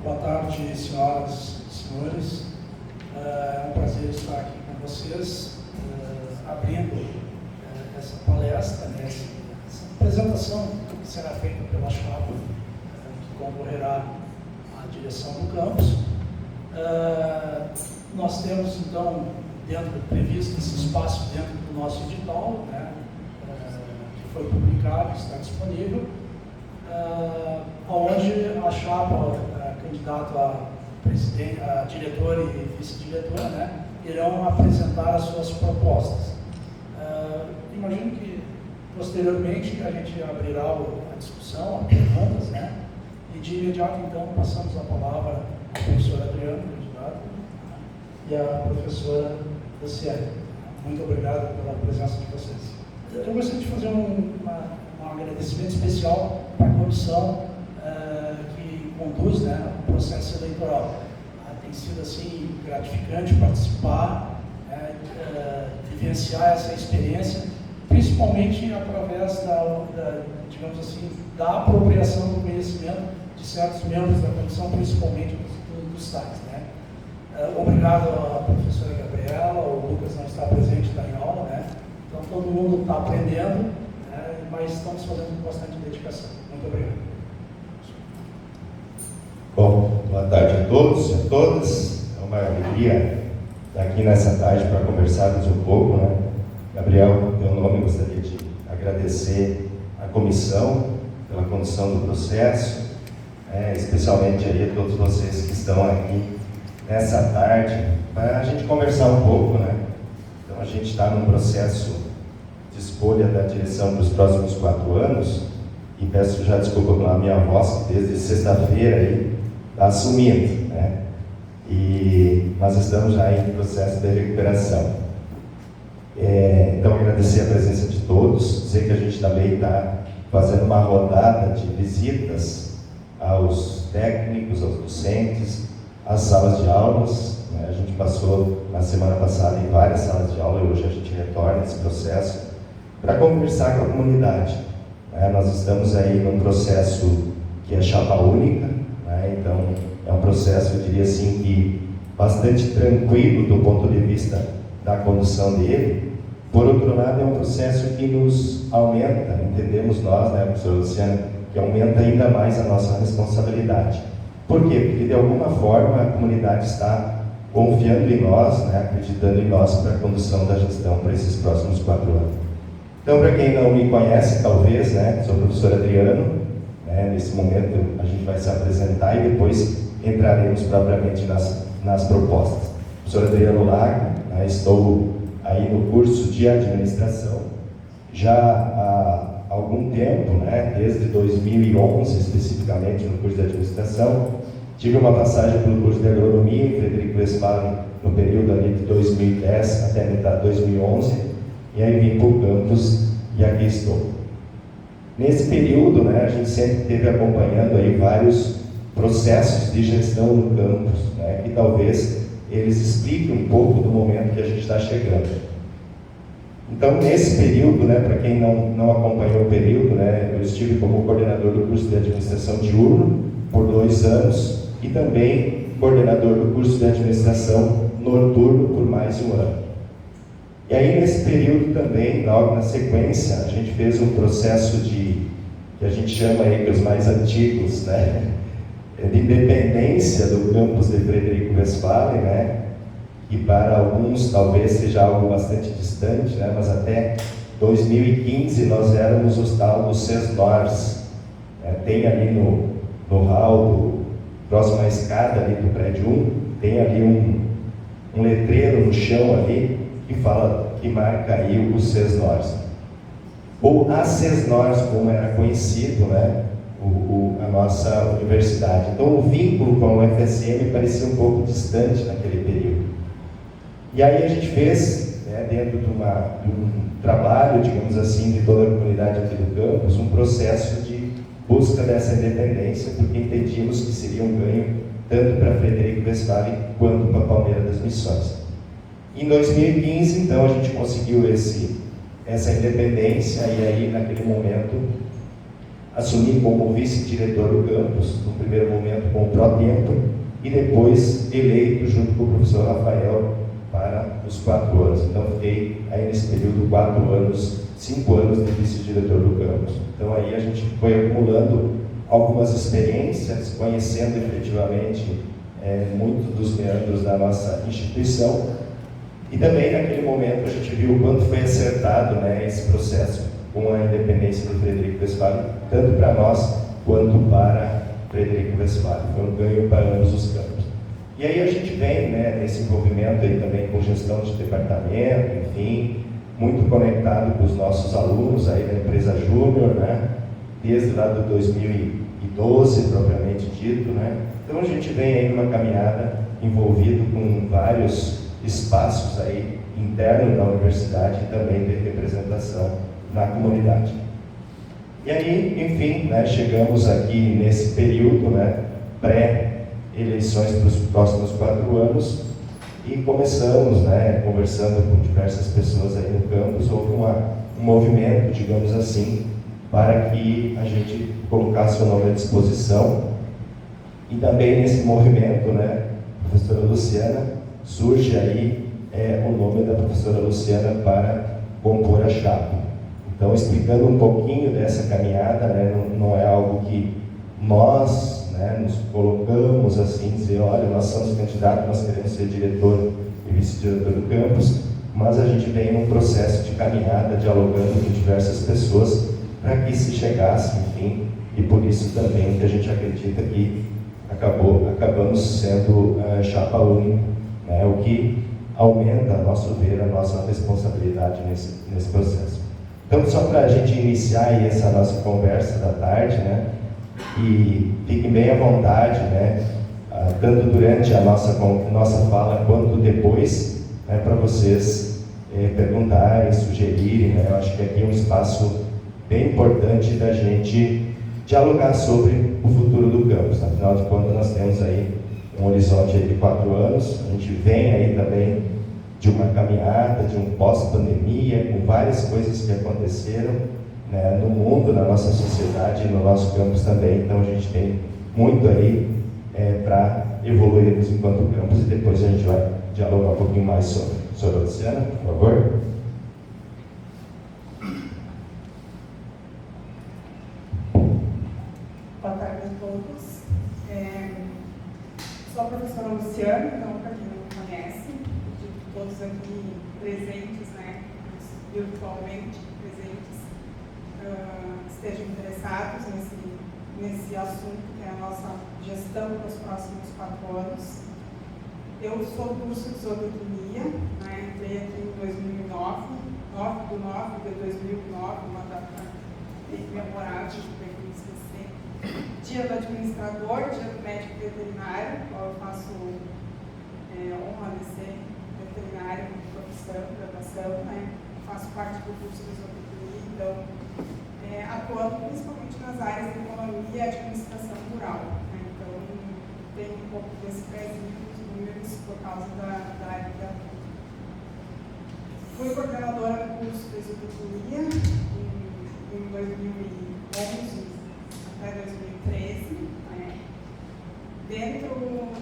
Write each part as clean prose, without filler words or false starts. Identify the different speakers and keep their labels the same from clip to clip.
Speaker 1: Boa tarde, senhoras e senhores. É um prazer estar aqui com vocês, abrindo essa palestra, essa apresentação que será feita pela chapa que concorrerá à direção do campus. Nós temos, então, previsto esse espaço dentro do nosso edital, que foi publicado, está disponível, onde a chapa, candidato a diretor e vice-diretora, irão apresentar as suas propostas. Imagino que, posteriormente, a gente abrirá a discussão, as perguntas, e de imediato, então, passamos a palavra à professora Adriana, candidata, e à professora Luciane. Muito obrigado pela presença de vocês. Eu gostaria de fazer um agradecimento especial para a comissão que conduz o processo eleitoral. Tem sido assim gratificante participar, vivenciar essa experiência, principalmente através digamos assim, da apropriação do conhecimento de certos membros da comissão, principalmente dos tais. Obrigado à professora Gabriela. O Lucas não está presente, está em aula, então todo mundo está aprendendo, mas estamos fazendo com bastante dedicação. Muito obrigado.
Speaker 2: Bom, boa tarde a todos e a todas. É uma alegria estar aqui nessa tarde para conversarmos um pouco, Gabriel, em teu nome, gostaria de agradecer à comissão pela condução do processo, especialmente aí a todos vocês que estão aqui nessa tarde, para a gente conversar um pouco, Então, a gente está num processo de escolha da direção para os próximos 4 anos, e peço já desculpa pela minha voz, que desde sexta-feira aí está assumindo, E nós estamos já em processo de recuperação. Então, agradecer a presença de todos, dizer que a gente também está fazendo uma rodada de visitas aos técnicos, aos docentes, às salas de aulas. A gente passou na semana passada em várias salas de aula e hoje a gente retorna esse processo para conversar com a comunidade. Nós estamos aí num processo que é chapa única, então é um processo, eu diria assim, que bastante tranquilo do ponto de vista da condução dele. Por outro lado, é um processo que nos aumenta, entendemos nós, professora Luciana, que aumenta ainda mais a nossa responsabilidade. Por quê? Porque de alguma forma a comunidade está confiando em nós, acreditando em nós para a condução da gestão para esses próximos 4 anos. Então, para quem não me conhece, talvez, sou o professor Adriano. Nesse momento a gente vai se apresentar e depois entraremos propriamente nas propostas. Professor Adriano Lago, estou aí no curso de administração já há algum tempo, desde 2011 especificamente no curso de administração. Tive uma passagem pelo curso de agronomia em Frederico Westphalen no período ali de 2010 até metade de 2011, e aí vim para o campus e aqui estou. Nesse período, a gente sempre esteve acompanhando aí vários processos de gestão no campus, que talvez eles expliquem um pouco do momento que a gente está chegando. Então, nesse período, para quem não acompanhou o período, eu estive como coordenador do curso de administração diurno por 2 anos e também coordenador do curso de administração noturno por mais 1 ano. E aí, nesse período também, logo na sequência, a gente fez um processo que a gente chama aí, que os mais antigos, de independência do campus de Frederico Westphalen, que para alguns talvez seja algo bastante distante, mas até 2015 nós éramos os tal dos CESNORs. Tem ali no hall, próximo à escada ali do prédio 1, tem ali um letreiro no chão ali, que marca aí os CESNORs. Ou as CESNORs, como era conhecido, a nossa universidade. Então o vínculo com o UFSM parecia um pouco distante naquele período. E aí a gente fez, dentro de um trabalho, digamos assim, de toda a comunidade aqui do campus, um processo de busca dessa independência, porque entendíamos que seria um ganho tanto para Frederico Westphalen quanto para Palmeira das Missões. Em 2015, então, a gente conseguiu essa independência, e aí, naquele momento, assumi como vice-diretor do campus, no primeiro momento com o pró-tempo, e depois eleito junto com o professor Rafael para os 4 anos. Então, fiquei aí nesse período 4 anos, 5 anos de vice-diretor do campus. Então, aí a gente foi acumulando algumas experiências, conhecendo efetivamente muito dos meandros da nossa instituição. E também, naquele momento, a gente viu o quanto foi acertado, né, esse processo com a independência do Frederico Westphalen, tanto para nós quanto para Frederico Westphalen. Foi um ganho para ambos os campos. E aí a gente vem, né, nesse envolvimento aí também com gestão de departamento, enfim, muito conectado com os nossos alunos aí da empresa Júnior, né, desde lá do 2012, propriamente dito, né. Então a gente vem aí numa caminhada envolvido com vários espaços aí internos da universidade e também de representação na comunidade. E aí, enfim, né, chegamos aqui nesse período, né, pré-eleições para os próximos 4 anos e começamos, né, conversando com diversas pessoas aí no campus, houve um movimento, digamos assim, para que a gente colocasse o nome à disposição. E também nesse movimento, né, professora Luciana, surge aí o nome da professora Luciana para compor a chapa. Então, explicando um pouquinho dessa caminhada, né, não é algo que nós, né, nos colocamos assim, dizer, olha, nós somos candidatos, nós queremos ser diretor e vice-diretor do campus, mas a gente vem num processo de caminhada, dialogando com diversas pessoas, para que se chegasse, enfim, e por isso também que a gente acredita que acabamos sendo chapa única, né, o que aumenta, a nosso ver, a nossa responsabilidade nesse processo. Então, só para a gente iniciar aí essa nossa conversa da tarde, né, e fiquem bem à vontade, né, tanto durante a nossa fala quanto depois, né, para vocês perguntarem, sugerirem, né. Eu acho que aqui é um espaço bem importante da gente dialogar sobre o futuro do campus. Afinal de contas, nós temos aí um horizonte aí de 4 anos, a gente vem aí também de uma caminhada, de um pós-pandemia, com várias coisas que aconteceram, né, no mundo, na nossa sociedade e no nosso campus também. Então a gente tem muito aí para evoluirmos enquanto campus, e depois a gente vai dialogar um pouquinho mais sobre. Senhora Luciana, por favor.
Speaker 3: Boa tarde a todos. Sou a professora Luciana, então, para quem não me conhece, todos aqui presentes, né, virtualmente presentes, estejam interessados nesse assunto, que é a nossa gestão para os próximos 4 anos. Eu sou do curso de zootecnia, né, entrei aqui em 2009, 9/9/2009, uma data memorável, para quem esquecer. Dia do administrador, dia do médico veterinário, eu faço honra de ser veterinário de profissão, graduação, né? Faço parte do curso de zootecnia, então, atuando principalmente nas áreas de economia e administração rural, né? Então, tenho um pouco desse pezinho nos números por causa da área que atuo. Fui coordenadora do curso de zootecnia em 2011 até 2013, né? Dentro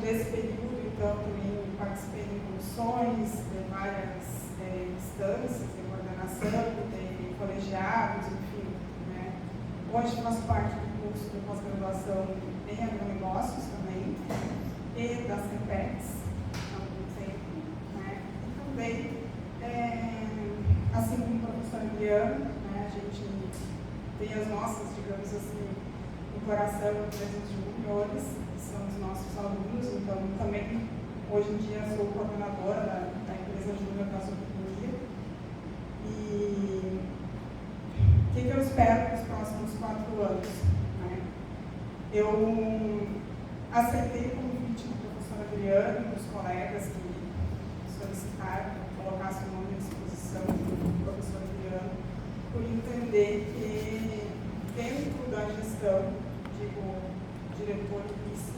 Speaker 3: desse período, então, também participei de comissões, de várias instâncias de coordenação, de colegiados, enfim, né? Hoje faço parte do curso de pós-graduação em agronegócios também, e da CEPEX há algum tempo, né? E também, assim como o professor Adriano, né, a gente tem as nossas, digamos assim, no coração, empresas júniores, que são os nossos alunos, então também hoje em dia sou coordenadora da empresa júnior da zootecnia. E o que eu espero para os próximos 4 anos? Né? Eu aceitei o convite do professor Adriano e dos colegas que solicitaram que eu colocasse o nome à disposição do professor Adriano, por entender que dentro da gestão, digo, diretor e vice,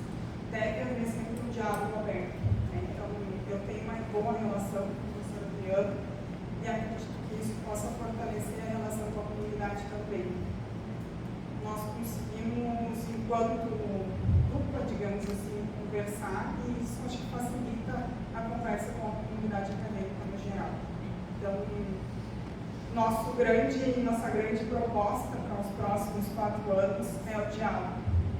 Speaker 3: deve haver sempre um diálogo aberto. Né? Então, eu tenho uma boa relação com o professor Adriano e acredito que isso possa fortalecer a relação com a comunidade também. nós conseguimos, enquanto dupla, digamos assim, conversar, e isso acho que facilita a conversa com a comunidade acadêmica no geral. Então, nossa grande proposta para os próximos 4 anos é o diálogo,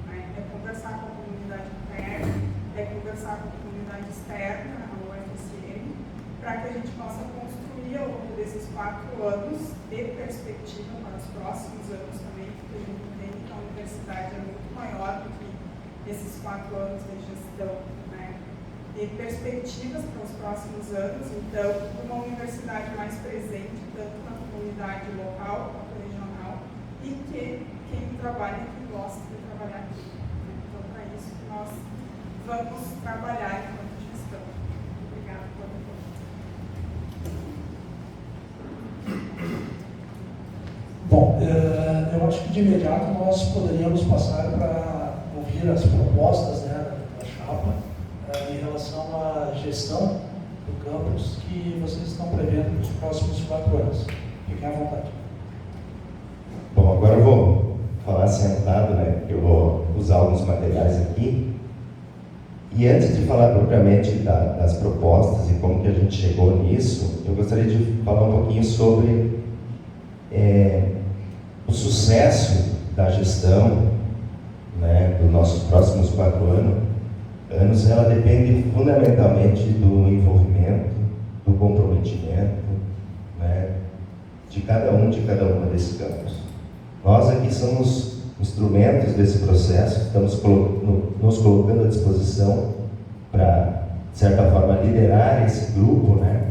Speaker 3: né? É conversar com a comunidade interna, é conversar com a comunidade externa, a UFSM, para que a gente possa construir ao longo desses 4 anos, ter perspectiva para os próximos anos também, porque a gente entende que a universidade é muito maior do que esses 4 anos de gestão, né? Ter perspectivas para os próximos anos, então, uma universidade mais presente, tanto na comunidade local quanto regional, e que quem trabalha aqui gosta de trabalhar aqui. Então, para isso que nós vamos trabalhar enquanto gestão. Obrigada por tudo.
Speaker 1: Bom, eu acho que de imediato nós poderíamos passar para ouvir as propostas, né, da chapa em relação à gestão do campus que vocês estão prevendo nos próximos 4 anos. Fiquem à vontade.
Speaker 2: Bom, agora eu vou falar sentado, né? Eu vou usar alguns materiais aqui. E antes de falar propriamente das propostas e como que a gente chegou nisso, eu gostaria de falar um pouquinho sobre o sucesso da gestão, né, dos nossos próximos 4 anos. Ela depende fundamentalmente do envolvimento, do comprometimento, né, de cada uma desses campos. Nós aqui somos instrumentos desse processo, estamos nos colocando à disposição para, de certa forma, liderar esse grupo, né?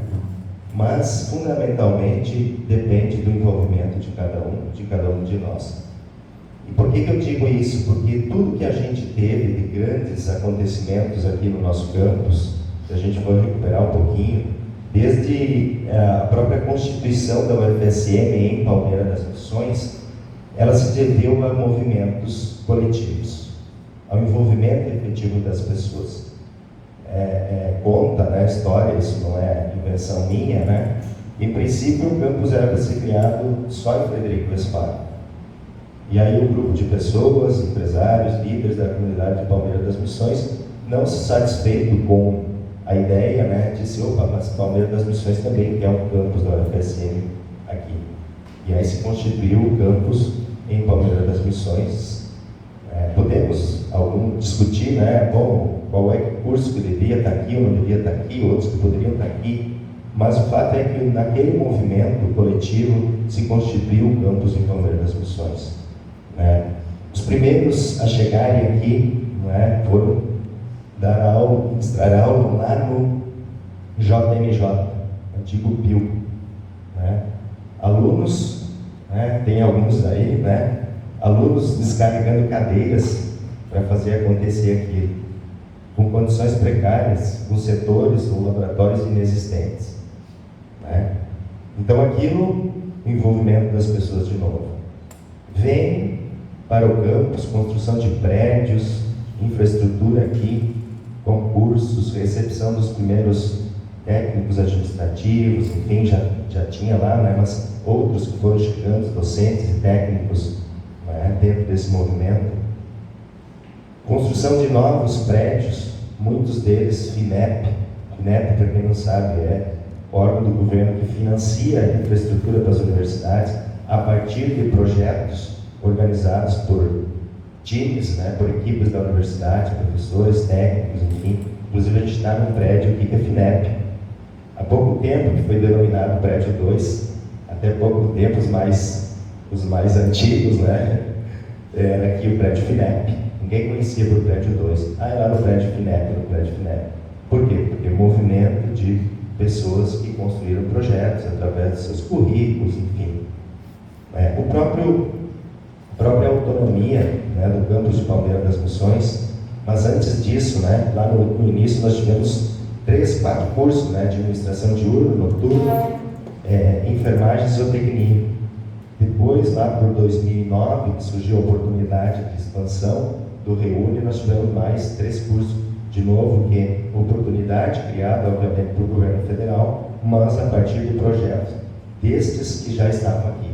Speaker 2: Mas, fundamentalmente, depende do envolvimento de cada um de nós. E por que eu digo isso? Porque tudo que a gente teve de grandes acontecimentos aqui no nosso campus, se a gente for recuperar um pouquinho, desde a própria constituição da UFSM em Palmeira das Missões, ela se deveu a movimentos coletivos, ao envolvimento efetivo das pessoas. Conta, né, a história, isso não é invenção minha, né? Em princípio, o campus era para ser criado só em Frederico Westphalen. E aí um grupo de pessoas, empresários, líderes da comunidade de Palmeira das Missões, não se satisfeito com a ideia, né, disse, opa, mas Palmeira das Missões também quer um campus da UFSM aqui. E aí se constituiu o campus em Palmeira das Missões. Podemos discutir, né, bom, qual é o curso que devia estar aqui ou não devia estar aqui, outros que poderiam estar aqui, mas o fato é que naquele movimento coletivo se constituiu o campus em Palmeira das Missões. Os primeiros a chegarem aqui, foram ministrar aula lá no JMJ, antigo PIL. Alunos, tem alguns aí, alunos descarregando cadeiras para fazer acontecer aquilo, com condições precárias, com setores ou laboratórios inexistentes. Então aquilo, o envolvimento das pessoas de novo. Vem para o campus, construção de prédios, infraestrutura aqui, concursos, recepção dos primeiros técnicos administrativos, enfim, já tinha lá, mas outros que foram chegando, docentes e técnicos, dentro desse movimento. Construção de novos prédios, muitos deles FINEP. FINEP, para quem não sabe, é o órgão do governo que financia a infraestrutura das universidades a partir de projetos organizados por times, por equipes da universidade, professores, técnicos, enfim. Inclusive, a gente está num prédio aqui que é FINEP. Há pouco tempo que foi denominado Prédio 2, até pouco tempo os mais antigos, era aqui o Prédio FINEP. Ninguém conhecia por Prédio 2. É lá no Prédio FINEP, Por quê? Porque movimento de pessoas que construíram projetos através dos seus currículos, enfim. A própria autonomia, do campus de Palmeira das Missões, mas antes disso, lá no início nós tivemos 3, 4 cursos, de administração diurna, noturna, enfermagem e zootecnia. Depois, lá por 2009, que surgiu a oportunidade de expansão do Reúne, nós tivemos mais 3 cursos, de novo, que é oportunidade criada, obviamente, pelo governo federal, mas a partir de projetos destes que já estavam aqui.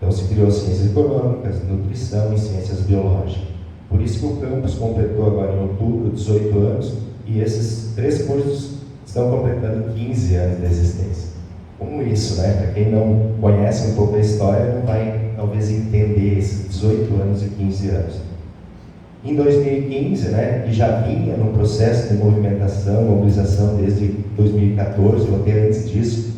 Speaker 2: Então se criou ciências econômicas, nutrição e ciências biológicas. Por isso que o campus completou agora em outubro 18 anos e esses 3 cursos estão completando 15 anos de existência. Como isso, né? Para quem não conhece um pouco a história, não vai talvez entender esses 18 anos e 15 anos. Em 2015, né, que já vinha num processo de movimentação, mobilização desde 2014, ou até antes disso,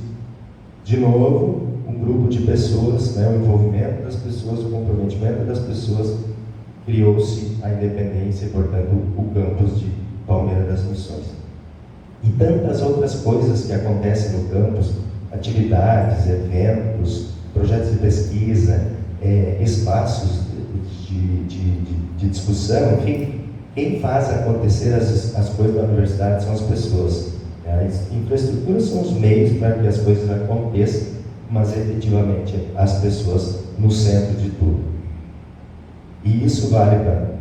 Speaker 2: de novo, um grupo de pessoas, né, o envolvimento das pessoas, o comprometimento das pessoas, criou-se a independência e, portanto, o campus de Palmeira das Missões. E tantas outras coisas que acontecem no campus, atividades, eventos, projetos de pesquisa, espaços de discussão, enfim, quem faz acontecer as coisas da universidade são as pessoas. As infraestruturas são os meios para que as coisas aconteçam, mas efetivamente as pessoas no centro de tudo. E isso vale para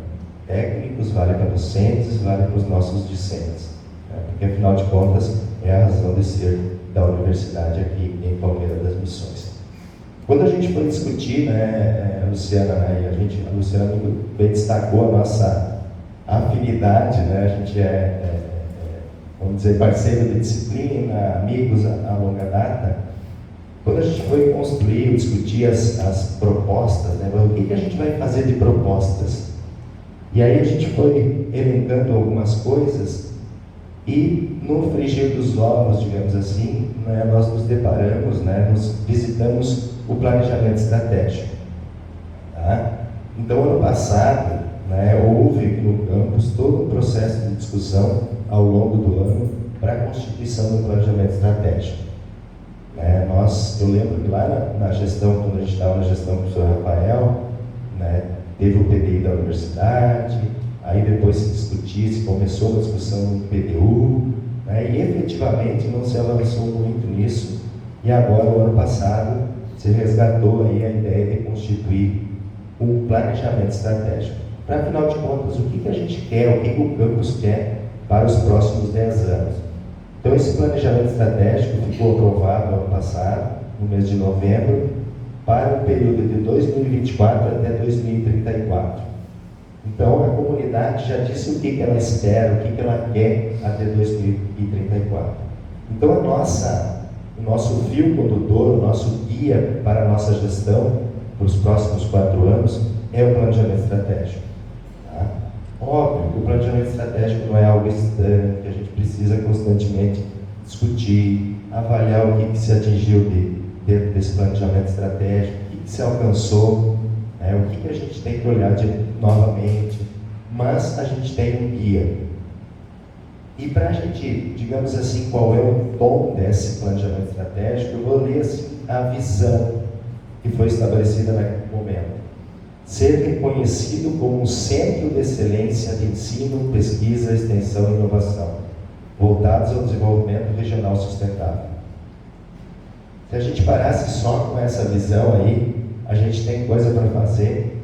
Speaker 2: técnicos, vale para docentes, vale para os nossos discentes, porque afinal de contas é a razão de ser da universidade aqui em Palmeira das Missões. Quando a gente foi discutir, né, Luciana, né, a Luciana muito bem destacou a nossa afinidade, né, a gente vamos dizer, parceiro de disciplina, amigos a longa data. Quando a gente foi construir, discutir as propostas, né, o que a gente vai fazer de propostas? E aí a gente foi elencando algumas coisas e no frigir dos ovos, digamos assim, né, nós nos deparamos, né, nos visitamos o planejamento estratégico. Tá? Então, ano passado, né, houve aqui no campus todo um processo de discussão ao longo do ano para a constituição do planejamento estratégico. Eu lembro que lá na gestão, quando a gente estava na gestão do professor Rafael, né, teve o PDI da universidade, aí depois se começou uma discussão no PDU, né, e efetivamente não se avançou muito nisso, e agora, o ano passado, se resgatou aí a ideia de constituir um planejamento estratégico. Para, afinal de contas, o que a gente quer, o que o campus quer para os próximos 10 anos. Então, esse planejamento estratégico ficou aprovado ano passado, no mês de novembro, para o período de 2024 até 2034. Então, a comunidade já disse o que ela espera, o que ela quer até 2034. Então, o nosso fio condutor, o nosso guia para a nossa gestão, para os próximos 4 anos, é o planejamento estratégico. Tá? Óbvio, o planejamento estratégico não é algo estranho, que a gente precisa constantemente discutir, avaliar o que se atingiu dentro desse planejamento estratégico, o que se alcançou, né, o que a gente tem que olhar novamente, mas a gente tem um guia. E para a gente, digamos assim, qual é o tom desse planejamento estratégico, eu vou ler assim, a visão que foi estabelecida naquele momento. Ser reconhecido como um centro de excelência de ensino, pesquisa, extensão e inovação, voltados ao desenvolvimento regional sustentável. Se a gente parasse só com essa visão aí, a gente tem coisa para fazer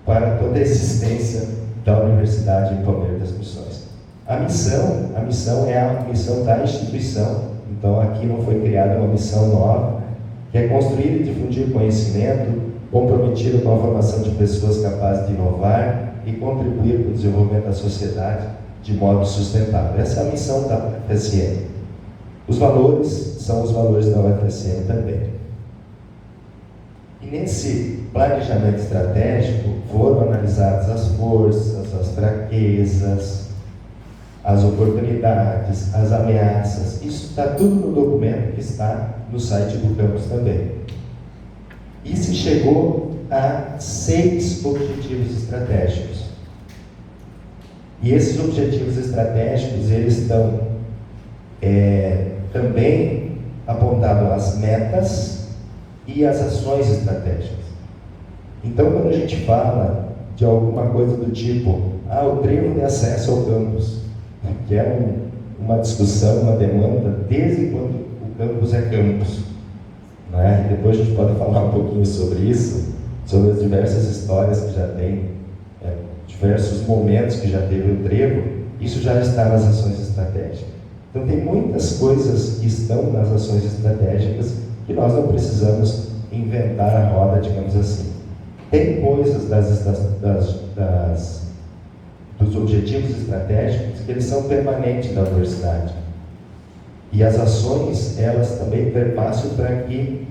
Speaker 2: para toda a existência da Universidade em Palmeira das Missões. A missão é a missão da instituição, então aqui não foi criada uma missão nova, que é construir e difundir conhecimento, comprometido com a formação de pessoas capazes de inovar e contribuir para o desenvolvimento da sociedade de modo sustentável. Essa é a missão da UFSM. Os valores são os valores da UFSM também. E nesse planejamento estratégico foram analisadas as forças, as fraquezas, as oportunidades, as ameaças. Isso está tudo no documento que está no site do campus também. E se chegou a 6 objetivos estratégicos. E esses objetivos estratégicos, eles estão também apontados as metas e as ações estratégicas. Então, quando a gente fala de alguma coisa do tipo, o trevo de acesso ao campus, que é uma discussão, uma demanda, desde quando o campus é campus. Né? Depois a gente pode falar um pouquinho sobre isso, sobre as diversas histórias que já tem, diversos momentos que já teve o trevo, isso já está nas ações estratégicas. Então tem muitas coisas que estão nas ações estratégicas que nós não precisamos inventar a roda, digamos assim. Tem coisas dos objetivos estratégicos que eles são permanentes da universidade. E as ações, elas também perpassam para que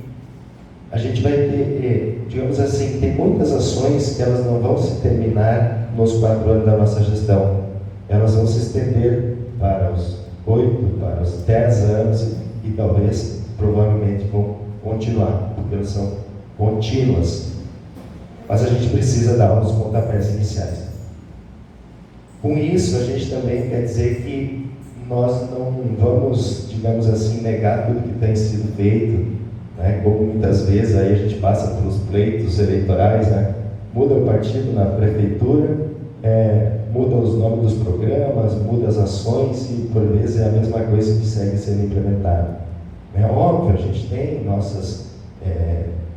Speaker 2: a gente vai ter, digamos assim, tem muitas ações que elas não vão se terminar nos 4 anos da nossa gestão. Elas vão se estender para os 8, para os 10 anos e talvez, provavelmente, vão continuar, porque elas são contínuas. Mas a gente precisa dar uns pontapés iniciais. Com isso, a gente também quer dizer que nós não vamos, digamos assim, negar tudo que tem sido feito, né? Como muitas vezes aí a gente passa pelos pleitos eleitorais, né? Muda o partido na prefeitura, muda os nomes dos programas, muda as ações e por vezes é a mesma coisa que segue sendo implementada. É óbvio, a gente tem nossas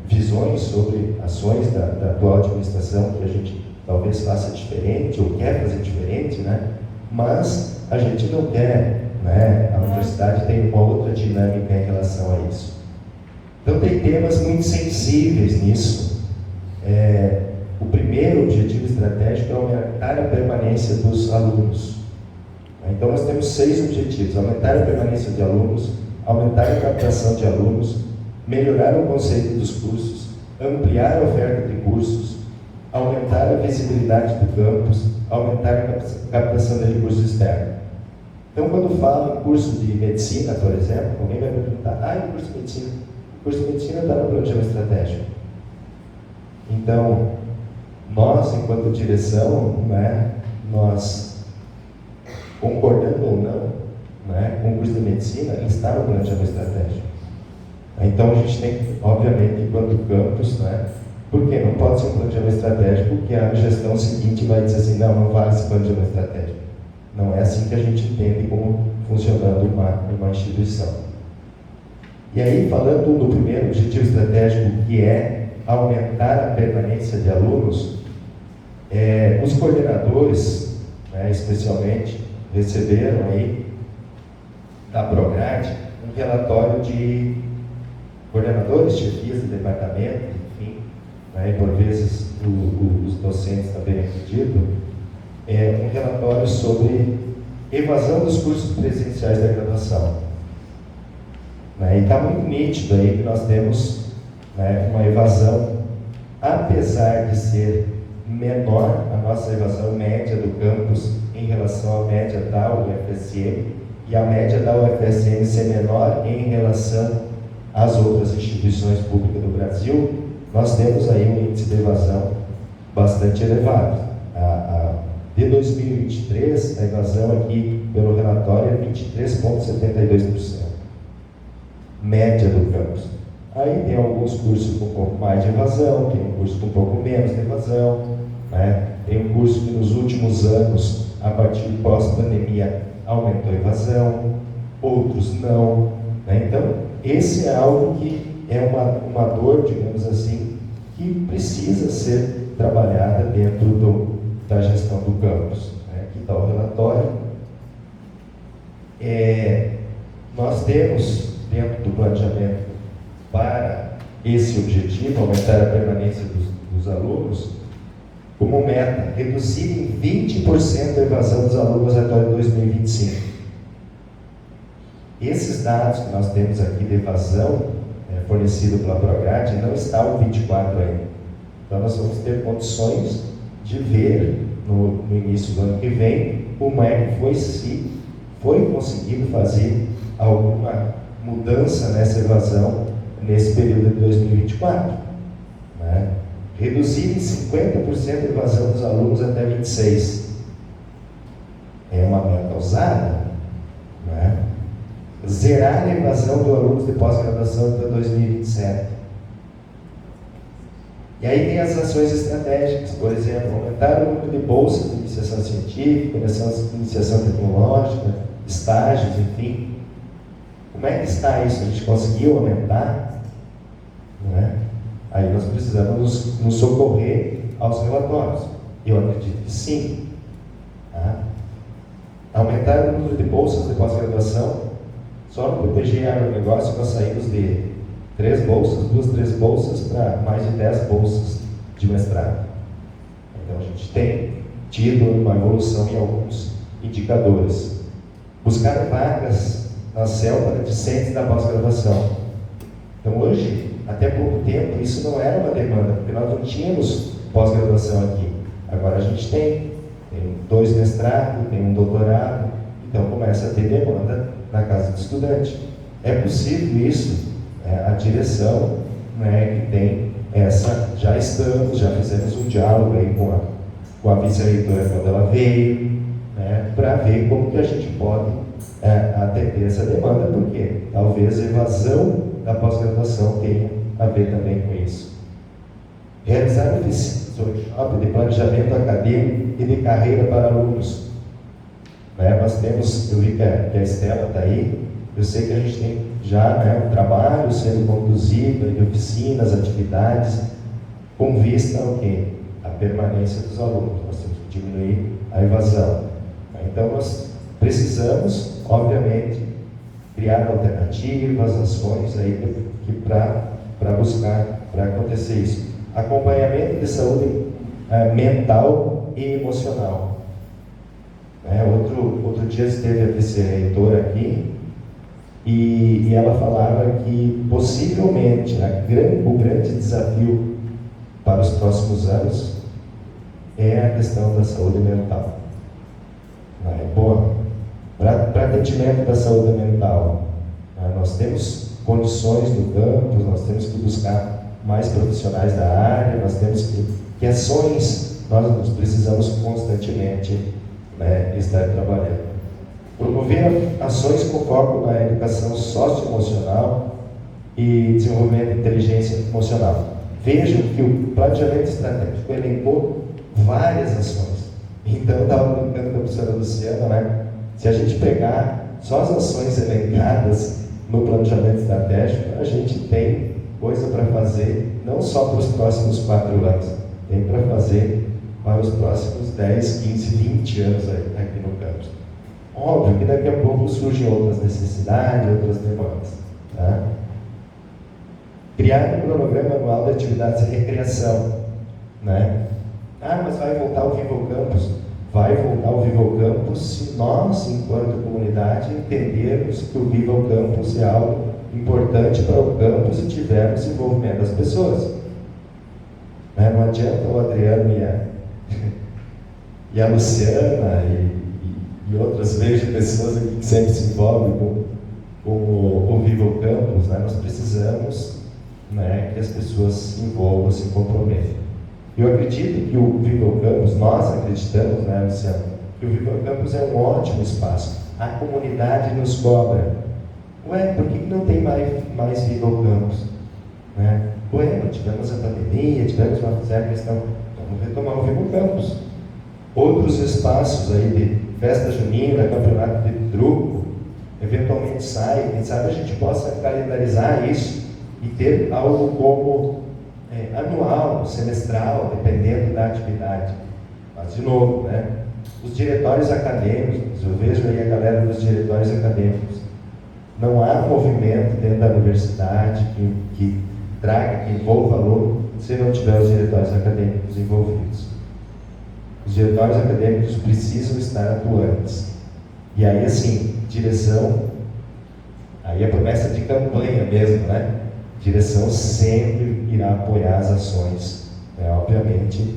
Speaker 2: visões sobre ações da atual administração que a gente talvez faça diferente ou quer fazer diferente, né? Mas a gente não quer, né? A universidade tem uma outra dinâmica em relação a isso. Então tem temas muito sensíveis nisso. O primeiro objetivo estratégico é aumentar a permanência dos alunos. Então nós temos 6 objetivos: aumentar a permanência de alunos, aumentar a captação de alunos, melhorar o conceito dos cursos, ampliar a oferta de cursos, aumentar a visibilidade do campus, aumentar a captação de recursos externos. Então, quando falo em curso de medicina, por exemplo, alguém vai perguntar: e o curso de medicina? O curso de medicina está no planejamento estratégico. Então, nós, enquanto direção, né, nós, concordando ou não, né, com o curso de medicina, ele está no planejamento estratégico. Então, a gente tem, obviamente, enquanto campus, né, porque não pode ser um planejamento estratégico que a gestão seguinte vai dizer assim: não vale esse planejamento estratégico. Não é assim que a gente entende como funcionando uma instituição. E aí, falando do primeiro objetivo estratégico, que é aumentar a permanência de alunos, os coordenadores, né, especialmente, receberam aí da Prograde um relatório de coordenadores, chefias de departamento, enfim, né, e por vezes os docentes também acreditam, um relatório sobre evasão dos cursos presenciais da graduação. E está muito nítido aí que nós temos, né, uma evasão, apesar de ser menor a nossa evasão média do campus em relação à média da UFSM, e a média da UFSM ser menor em relação às outras instituições públicas do Brasil, nós temos aí um índice de evasão bastante elevado. De 2023, a evasão aqui pelo relatório é 23,72%. Média do campus. Aí tem alguns cursos com um pouco mais de evasão, tem um curso com um pouco menos de evasão, né? Tem um curso que nos últimos anos, a partir de pós-pandemia, aumentou a evasão, outros não, né? Então, esse é algo que é uma dor, digamos assim, que precisa ser trabalhada dentro da gestão do campus, né? Aqui está o relatório. Nós temos dentro do planejamento para esse objetivo, aumentar a permanência dos alunos, como meta, reduzir em 20% a evasão dos alunos até 2025. Esses dados que nós temos aqui de evasão, fornecido pela Prograde, não está o 24 ainda. Então nós vamos ter condições de ver no início do ano que vem como é que foi conseguido fazer alguma mudança nessa evasão nesse período de 2024. Né? Reduzir em 50% a evasão dos alunos até 26. É uma meta ousada. Né? Zerar a evasão dos alunos de pós-graduação até 2027. E aí tem as ações estratégicas, por exemplo, aumentar o número de bolsas de iniciação científica, iniciação tecnológica, estágios, enfim. Como é que está isso? A gente conseguiu aumentar? Não é? Aí nós precisamos nos socorrer aos relatórios. Eu acredito que sim. Tá? Aumentar o número de bolsas de pós-graduação, só no PPG Agronegócio nós saímos de 3 bolsas, 2, 3 bolsas para mais de 10 bolsas de mestrado. Então a gente tem tido uma evolução em alguns indicadores. Buscar vagas na CEL para discentes da pós-graduação. Então hoje, até pouco tempo, isso não era uma demanda, porque nós não tínhamos pós-graduação aqui. Agora a gente tem 2 mestrados, tem um doutorado, então começa a ter demanda na casa do estudante. É possível isso, a direção, né, que tem essa, já fizemos um diálogo aí com a vice-reitora quando ela veio, né, para ver como que a gente pode atender essa demanda, porque talvez a evasão da pós-graduação tenha a ver também com isso. Realizar oficinas, workshop de planejamento acadêmico e de carreira para alunos. Né, nós temos, eu vi que a Estela está aí, eu sei que a gente tem já um trabalho sendo conduzido de oficinas, atividades, com vista ao quê? A permanência dos alunos. Nós temos que diminuir a evasão. Então, nós precisamos, obviamente, criar alternativas, ações aí para buscar, para acontecer isso. Acompanhamento de saúde mental e emocional. Outro dia esteve a vice-reitora aqui e ela falava que possivelmente o grande desafio para os próximos anos é a questão da saúde mental. Bom, para atendimento da saúde mental, nós temos condições no campus, nós temos que buscar mais profissionais da área, nós temos que ações nós precisamos constantemente estar trabalhando. Promover ações com foco na educação socioemocional e desenvolvimento de inteligência emocional. Vejam que o planejamento estratégico elencou várias ações. Então, eu estava brincando com a professora Luciana, se a gente pegar só as ações elencadas no planejamento estratégico, a gente tem coisa para fazer, não só para os próximos 4 anos, tem para fazer para os próximos 10, 15, 20 anos aqui no campus. Óbvio que daqui a pouco surgem outras necessidades, outras demandas. Tá? Criar um cronograma anual de atividades de recreação. Mas vai voltar o Vivo Campus? Vai voltar o Vivo Campus se nós, enquanto comunidade, entendermos que o Vivo Campus é algo importante para o campus e tivermos envolvimento das pessoas. Não adianta o Adriano e a Luciana e outras pessoas aqui que sempre se envolvem com o Vivo Campus. Nós precisamos que as pessoas se envolvam, se comprometam. Eu acredito que o Vivo Campus, nós acreditamos, Luciano, que o Vivo Campus é um ótimo espaço. A comunidade nos cobra. Por que não tem mais Vivo Campus? Tivemos a pandemia, tivemos uma questão, vamos retomar o Vivo Campus. Outros espaços aí de festa junina, campeonato de truco, eventualmente sai, quem sabe a gente possa calendarizar isso e ter algo como anual, semestral, dependendo da atividade. Mas, de novo, os diretórios acadêmicos, eu vejo aí a galera dos diretórios acadêmicos, não há movimento dentro da universidade que traga, que envolva aluno, se não tiver os diretórios acadêmicos envolvidos. Os diretórios acadêmicos precisam estar atuantes. E aí, assim, direção, aí a promessa de campanha mesmo, Direção sempre irá apoiar as ações, obviamente,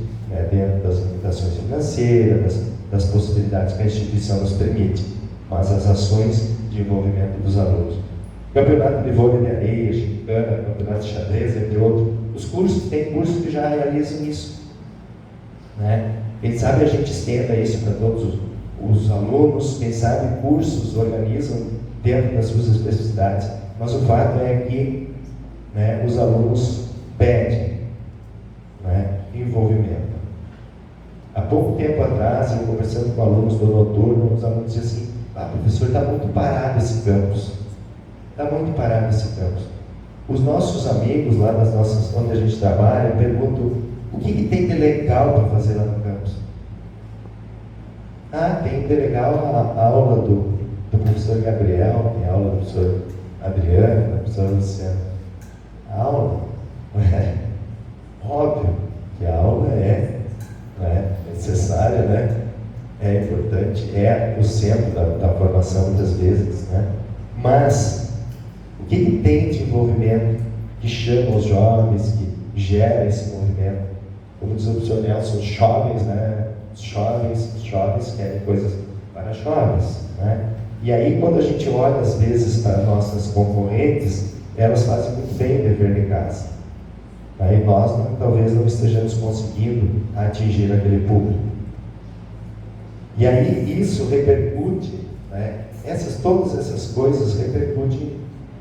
Speaker 2: dentro das limitações financeiras, das possibilidades que a instituição nos permite, mas as ações de envolvimento dos alunos. Campeonato de vôlei de areia, gincana, campeonato de xadrez, entre outros. Os cursos, tem cursos que já realizam isso. Quem sabe a gente estenda isso para todos os alunos, quem sabe cursos organizam dentro das suas especificidades. Mas o fato é que os alunos pedem envolvimento. Há pouco tempo atrás, eu conversando com alunos do noturno, os alunos diziam assim: professor, está muito parado esse campus. Está muito parado esse campus. Os nossos amigos lá onde a gente trabalha perguntam: o que tem de legal para fazer lá no campus? Tem de legal a aula do professor Gabriel, tem a aula do professor Adriano, da professora Luciana. A aula, óbvio que a aula é necessária, né? É importante, é o centro da formação muitas vezes, né? Mas o que tem de envolvimento que chama os jovens, que gera esse movimento? Como diz o professor Nelson, os jovens, né? Os jovens querem coisas para jovens, né? E aí, quando a gente olha às vezes para nossas concorrentes, elas fazem muito bem o dever de casa. Aí nós talvez não estejamos conseguindo atingir aquele público. E aí isso repercute, né? Todas essas coisas repercutem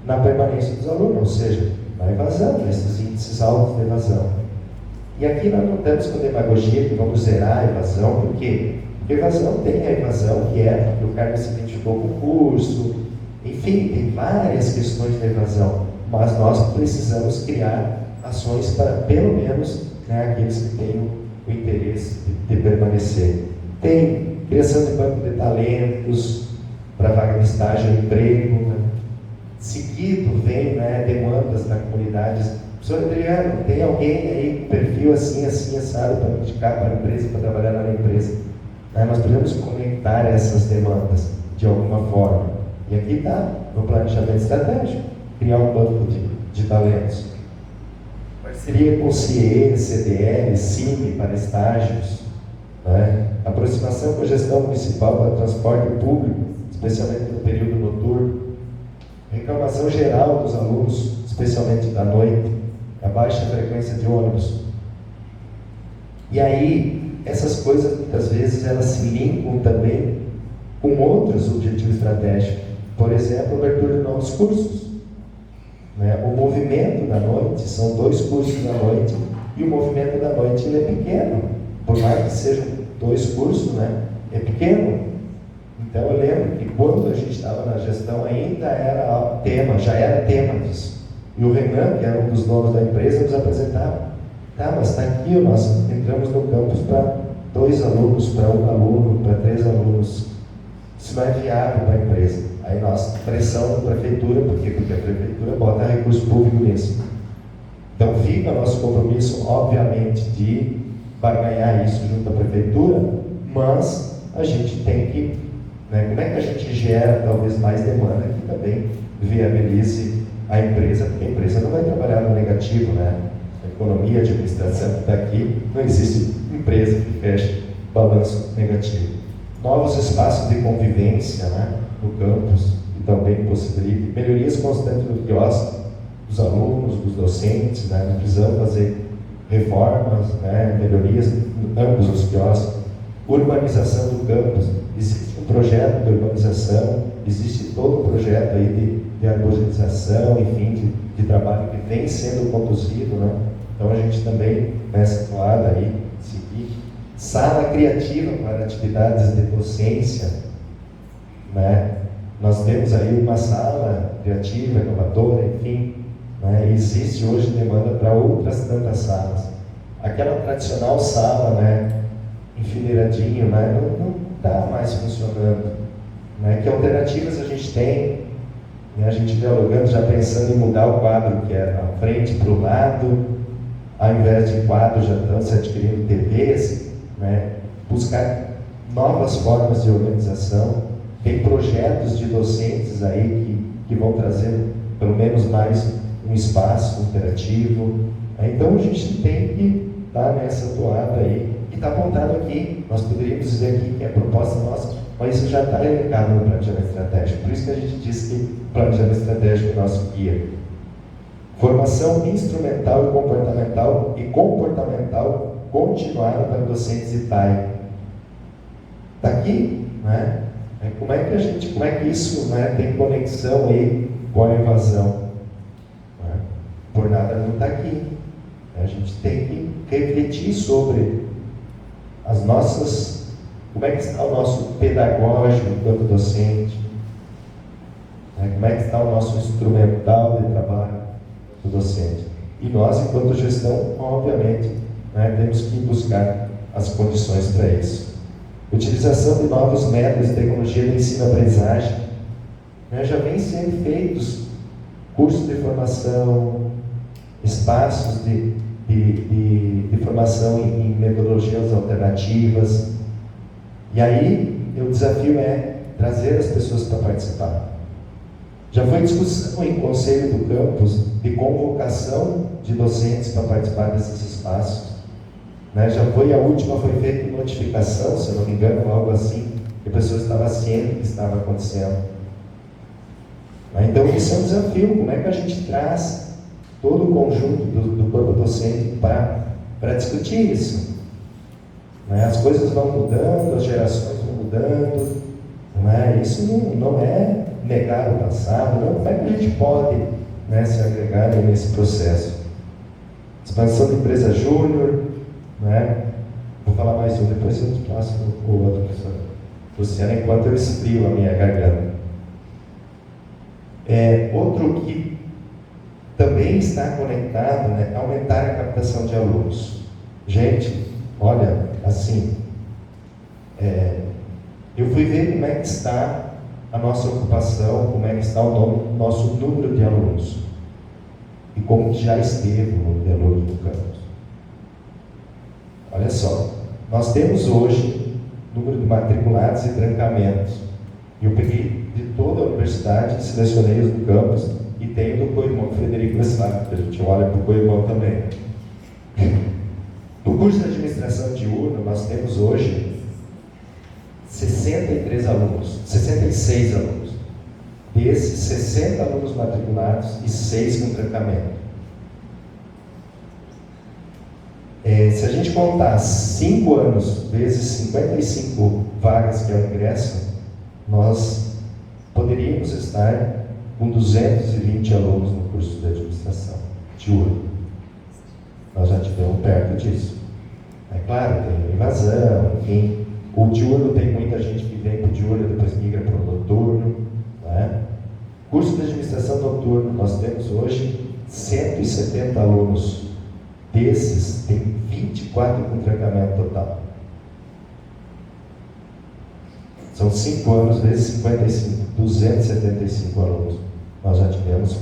Speaker 2: na permanência dos alunos, ou seja, na evasão, nesses índices altos de evasão. E aqui nós não estamos com demagogia que vamos zerar a evasão, por quê? Porque evasão tem a evasão que é porque o cara se identificou com o curso, enfim, tem várias questões de evasão, mas nós precisamos criar ações para, pelo menos, né, aqueles que têm o interesse de permanecer. Tem criação de banco de talentos para vaga de estágio e emprego, né? Seguido vem, né, demandas da comunidade. Professor Adriano, tem alguém aí com perfil assim, assado para me indicar para a empresa, para trabalhar na empresa? Nós precisamos conectar essas demandas de alguma forma. E aqui está, no planejamento estratégico, criar um banco de talentos. Parceria com o CIE, CDL, CIMI para estágios, né? Aproximação com a gestão municipal para transporte público, especialmente no período noturno. Reclamação geral dos alunos, especialmente da noite, a baixa frequência de ônibus. E aí, essas coisas, muitas vezes, elas se linkam também com outros objetivos estratégicos. Por exemplo, a abertura de novos cursos. O movimento da noite, são 2 cursos da noite, e o movimento da noite ele é pequeno. Por mais que sejam 2 cursos, né, é pequeno. Então eu lembro que quando a gente estava na gestão ainda era tema, já era tema disso. E o Renan, que era um dos donos da empresa, nos apresentava. Tá, mas está aqui, nós entramos no campus para 2 alunos, para 1 aluno, para 3 alunos. Isso não é viável para a empresa. Aí nós, pressão da prefeitura, por quê? Porque a prefeitura bota recurso público nisso. Então fica nosso compromisso, obviamente, de barganhar isso junto à prefeitura, mas a gente tem que, né, como é que a gente gera talvez mais demanda que também viabilize a empresa, porque a empresa não vai trabalhar no negativo, né? A economia, a administração que está aqui, não existe empresa que feche balanço negativo. Novos espaços de convivência, né, no campus, que também possibilitam melhorias constantes do quiosque, dos alunos, dos docentes, né? Não precisamos fazer reformas, né, melhorias em ambos os quiosques. Urbanização do campus, existe um projeto de urbanização, existe todo um projeto aí de arborização, enfim, de trabalho que vem sendo conduzido, né? Então a gente também, nessa toada aí, seguir. Sala criativa para atividades de docência, né? Nós temos aí uma sala criativa, inovadora, enfim, né? Existe hoje demanda para outras tantas salas. Aquela tradicional sala, né, enfileiradinho, né, não está mais funcionando, né? Que alternativas a gente tem, né? A gente dialogando, já pensando em mudar o quadro, que é a frente para o lado, ao invés de quadro já estão se adquirindo TVs, né? Buscar novas formas de organização. Tem projetos de docentes aí que vão trazer pelo menos mais um espaço interativo. Então a gente tem que estar nessa toada aí, e está apontado aqui. Nós poderíamos dizer aqui que é a proposta nossa, mas isso já está elencado no planejamento estratégico. Por isso que a gente diz que o planejamento estratégico é o nosso guia. Formação instrumental e comportamental continuada para docentes e TAI. Está aqui, né? Como é que isso, né, tem conexão aí com a evasão? Né? Por nada não está aqui. A gente tem que refletir sobre as nossas, como é que está o nosso pedagógico enquanto docente, né? Como é que está o nosso instrumental de trabalho do docente. E nós, enquanto gestão, obviamente, né, temos que buscar as condições para isso. Utilização de novos métodos de tecnologia de ensino-aprendizagem, né, já vem sendo feitos cursos de formação, espaços de formação em metodologias alternativas. E aí, o desafio é trazer as pessoas para participar. Já foi discussão em conselho do campus de convocação de docentes para participar desses espaços. Né? Já foi, a última foi feita em notificação, se eu não me engano, algo assim, que a pessoa estava ciente do que estava acontecendo. Então, isso é um desafio. Como é que a gente traz todo o conjunto do corpo docente para discutir isso? Né? As coisas vão mudando, as gerações vão mudando. Isso não é negar o passado. Não. Como é que a gente pode, né, se agregar nesse processo? Expansão de empresa júnior. Né? Vou falar mais um, depois eu passo o outro, professor Luciana, enquanto eu esfrio a minha garganta. Outro que também está conectado, né, aumentar a captação de alunos. Gente, olha, assim, eu fui ver como é que está a nossa ocupação, como é que está o nosso número de alunos e como já esteve o número de alunos do campus. Olha só, nós temos hoje número de matriculados e trancamentos. Eu peguei de toda a universidade, selecionei os do campus e tenho do co-irmão Frederico Westphal, que a gente olha para o co-irmão também. No curso de administração diurna, nós temos hoje 66 alunos. Desses, 60 alunos matriculados e 6 com trancamento. Se a gente contar 5 anos vezes 55 vagas que é o ingresso, nós poderíamos estar com 220 alunos no curso de administração diurna. Nós já estivemos perto disso. É claro, tem invasão, enfim. O diurno tem muita gente que vem para o diurno e depois migra para o noturno. Né? Curso de administração noturno, nós temos hoje 170 alunos. Desses, tem 24 com trancamento total. São 5 anos vezes 55, 275 alunos. Nós já tivemos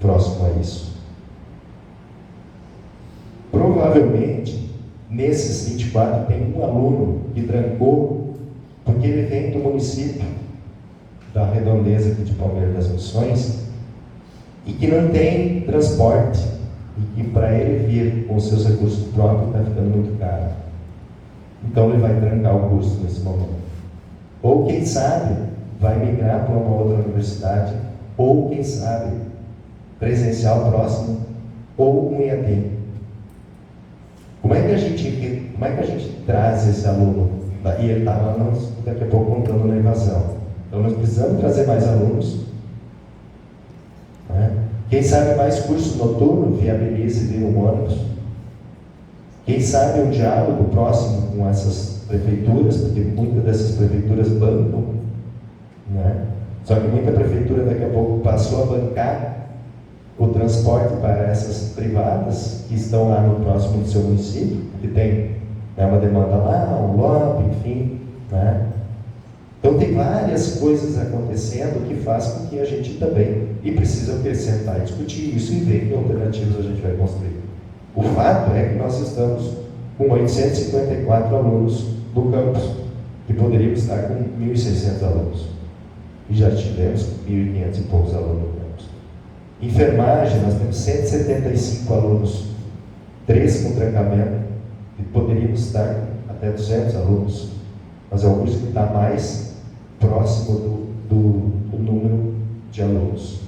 Speaker 2: próximo a isso. Provavelmente, nesses 24, tem um aluno que trancou, porque ele vem do município da redondeza aqui de Palmeiras das Missões, e que não tem transporte. E que para ele vir com os seus recursos próprios está ficando muito caro. Então ele vai trancar o curso nesse momento. Ou quem sabe vai migrar para uma outra universidade, ou quem sabe presencial próximo, ou um EAD. Como é que a gente traz esse aluno? E ele estava daqui a pouco contando na invasão. Então nós precisamos trazer mais alunos. Né? Quem sabe mais curso noturno viabilize vir um ônibus. Quem sabe um diálogo próximo com essas prefeituras, porque muitas dessas prefeituras bancam, né? Só que muita prefeitura daqui a pouco passou a bancar o transporte para essas privadas que estão lá no próximo do seu município, que tem, né, uma demanda lá, um lobby, enfim, né? Então tem várias coisas acontecendo que faz com que a gente também, e precisa sentar e discutir isso e ver que alternativas a gente vai construir. O fato é que nós estamos com 854 alunos no campus, que poderíamos estar com 1.600 alunos. E já tivemos 1.500 e poucos alunos no campus. Enfermagem, nós temos 175 alunos, 3 com trancamento, e poderíamos estar com até 200 alunos. Mas é o curso que está mais próximo do número de alunos.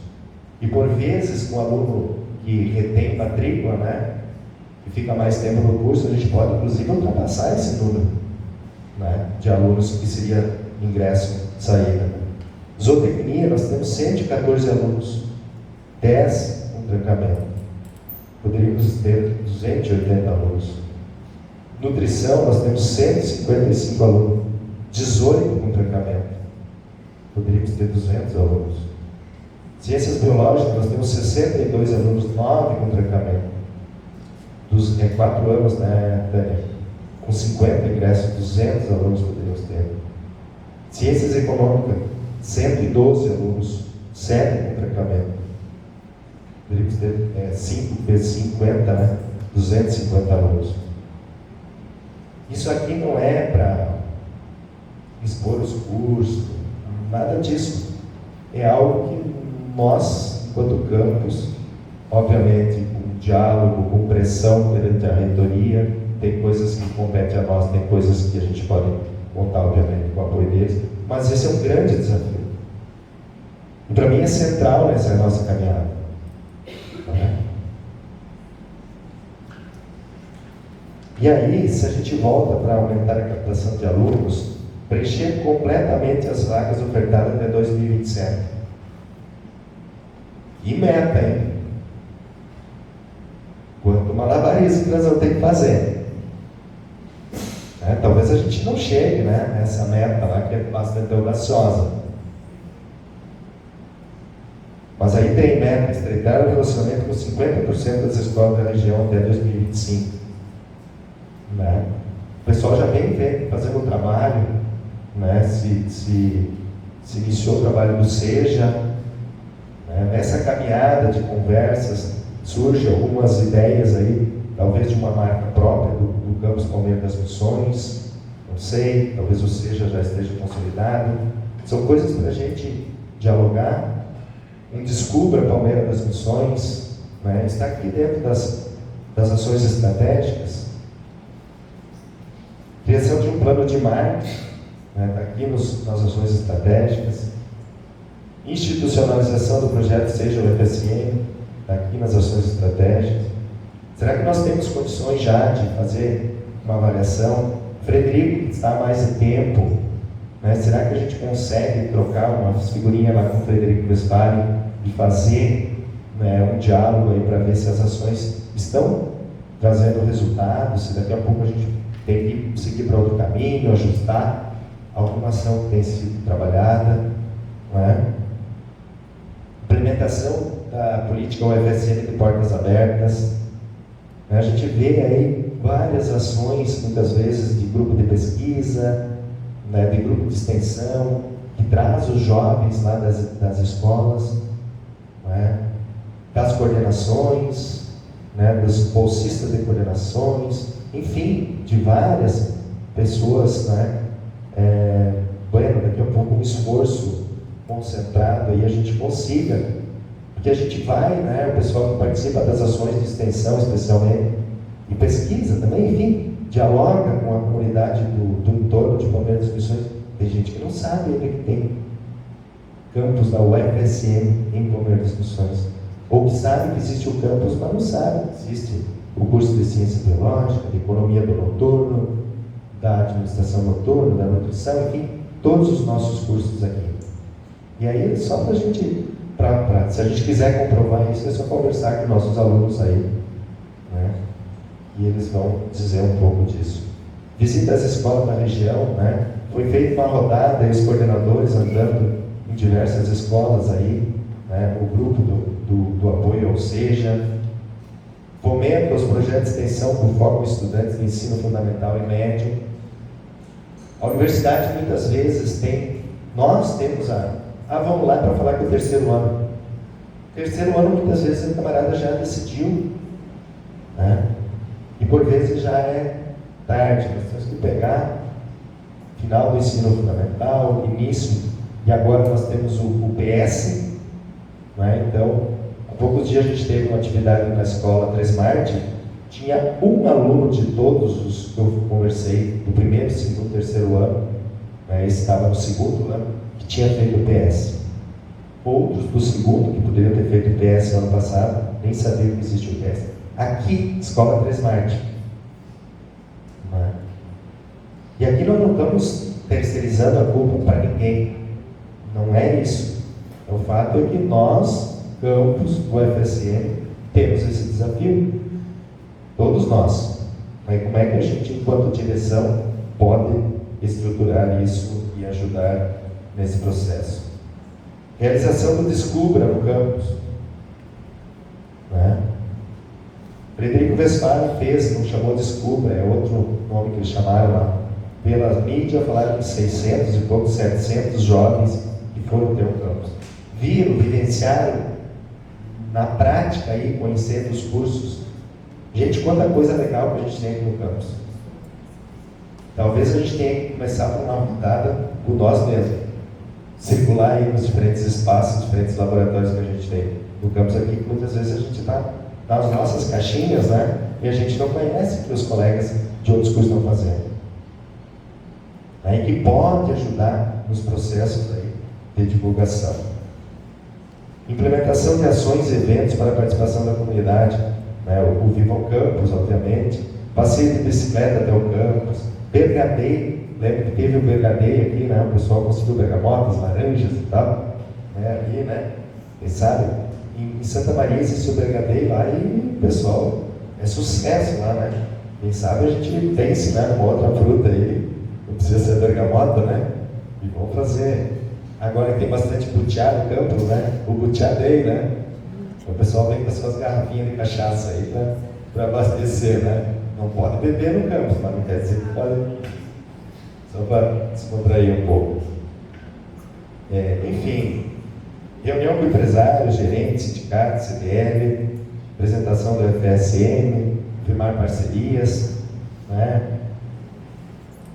Speaker 2: E por vezes, com o aluno que retém matrícula, né, e fica mais tempo no curso, a gente pode inclusive ultrapassar esse número, né, de alunos que seria ingresso e saída. Zootecnia, nós temos 114 alunos, 10 com trancamento. Poderíamos ter 280 alunos. Nutrição, nós temos 155 alunos, 18 com trancamento. Poderíamos ter 200 alunos. Ciências biológicas, nós temos 62 alunos, 9 com trancamento. 4 anos, né, Tânia? Com 50 ingressos, 200 alunos poderíamos ter. Ciências econômicas, 112 alunos, 7 com trancamento. Frederico teve 5 vezes 50, né? 250 alunos. Isso aqui não é para expor os cursos, nada disso. É algo que nós, enquanto campus, obviamente com diálogo, com pressão perante a reitoria, tem coisas que competem a nós, tem coisas que a gente pode contar, obviamente, com o apoio deles, mas esse é um grande desafio. E para mim é central nessa nossa caminhada. Né? E aí, se a gente volta para aumentar a captação de alunos, preencher completamente as vagas ofertadas até 2027. E meta, hein? Quanto malabarismo que nós vamos ter que fazer. Talvez a gente não chegue, né, nessa meta lá, que é bastante audaciosa. Mas aí tem meta, estreitar o relacionamento com 50% das escolas da região até 2025. Né? O pessoal já vem fazendo o trabalho, né? se iniciou o trabalho do SEJA. Né? Nessa caminhada de conversas, surgem algumas ideias aí, talvez de uma marca própria do Campus Palmeiras das Missões, não sei, talvez o SEJA já esteja consolidado. São coisas para a gente dialogar. Um Descubra Palmeiras das Missões, né? Está aqui dentro das ações estratégicas. Criação de um plano de marketing, né? Está aqui nas ações estratégicas. Institucionalização do projeto Seja o FSM, está aqui nas ações estratégicas. Será que nós temos condições já de fazer uma avaliação? Frederico está há mais tempo, né? Será que a gente consegue trocar uma figurinha lá com o Frederico Vespari e fazer, né, um diálogo aí para ver se as ações estão trazendo resultados, se daqui a pouco a gente tem que seguir para outro caminho, ajustar alguma ação que tem sido trabalhada, não é? Implementação da política UFSM de portas abertas. A gente vê aí várias ações, muitas vezes de grupo de pesquisa, né, de grupo de extensão, que traz os jovens lá das escolas, né, das coordenações, né, dos bolsistas de coordenações, enfim, de várias pessoas, né, daqui a pouco um esforço concentrado aí a gente consiga, porque a gente vai, né, o pessoal que participa das ações de extensão especialmente, e pesquisa também, enfim, dialoga com a comunidade do entorno de Palmeiras das Missões. Tem gente que não sabe ainda que tem campus da UFSM em Palmeiras das Missões, ou que sabe que existe o campus, mas não sabe que existe o curso de Ciência Biológica, de Economia do Noturno, da Administração Noturna, da Nutrição, enfim, todos os nossos cursos aqui. E aí, só para a gente, se a gente quiser comprovar isso, é só conversar com nossos alunos aí, né? E eles vão dizer um pouco disso. Visita às escolas da região, né? Foi feita uma rodada e os coordenadores andando em diversas escolas aí, né? O grupo do apoio ao SEJA, fomenta os projetos de extensão com foco em estudantes de ensino fundamental e médio. A universidade muitas vezes nós temos vamos lá para falar com o terceiro ano. Terceiro ano muitas vezes o camarada já decidiu, né? E por vezes já é tarde, nós temos que pegar final do ensino fundamental, início, e agora nós temos o PS, né? Então, há poucos dias a gente teve uma atividade na escola 3 Marte, tinha um aluno de todos os que eu conversei, do primeiro, segundo, terceiro ano, né? Esse estava no segundo ano, que tinha feito o PS. Outros do segundo, que poderiam ter feito o PS no ano passado, nem sabiam que existia o PS. Aqui, Escola 3 Marte. Né? E aqui nós não estamos terceirizando a culpa para ninguém. Não é isso. O fato é que nós, campus do UFSM, temos esse desafio. Todos nós. Mas como é que a gente, enquanto direção, pode estruturar isso e ajudar nesse processo? Realização do Descubra no campus. Né? Frederico Vespari fez, não chamou Descubra, é outro nome que eles chamaram lá. Pela mídia falaram de 600 e poucos, 700 jovens que foram ter o campus. Viram, vivenciaram na prática, aí, conhecendo os cursos. Gente, quanta coisa legal que a gente tem aqui no campus. Talvez a gente tenha que começar por uma rodada por nós mesmos. Circular aí nos diferentes espaços, diferentes laboratórios que a gente tem no campus aqui, que muitas vezes a gente está nas nossas caixinhas, né? E a gente não conhece o que os colegas de outros cursos estão fazendo. Aí que pode ajudar nos processos aí de divulgação. Implementação de ações e eventos para a participação da comunidade, né? O Viva ao Campus, obviamente, passeio de bicicleta até o campus, Bergadeiro, lembra que teve o Bergadeiro aqui, né? O pessoal conseguiu bergamotas, laranjas e tal, né? Ali, né? Quem sabe? Em Santa Maria existe o Bergadeiro lá e o pessoal é sucesso lá, né? Quem sabe a gente pense, né? Uma outra fruta aí, não precisa ser bergamota, né? E vamos fazer. Agora tem bastante butiá no campus, né? O butiá day, né? O pessoal vem com as suas garrafinhas de cachaça aí para abastecer, né? Não pode beber no campus, mas não quer dizer que pode. Só para descontrair um pouco. Enfim, reunião com empresários, gerentes, sindicatos, CDL, apresentação do FSM, firmar parcerias, né?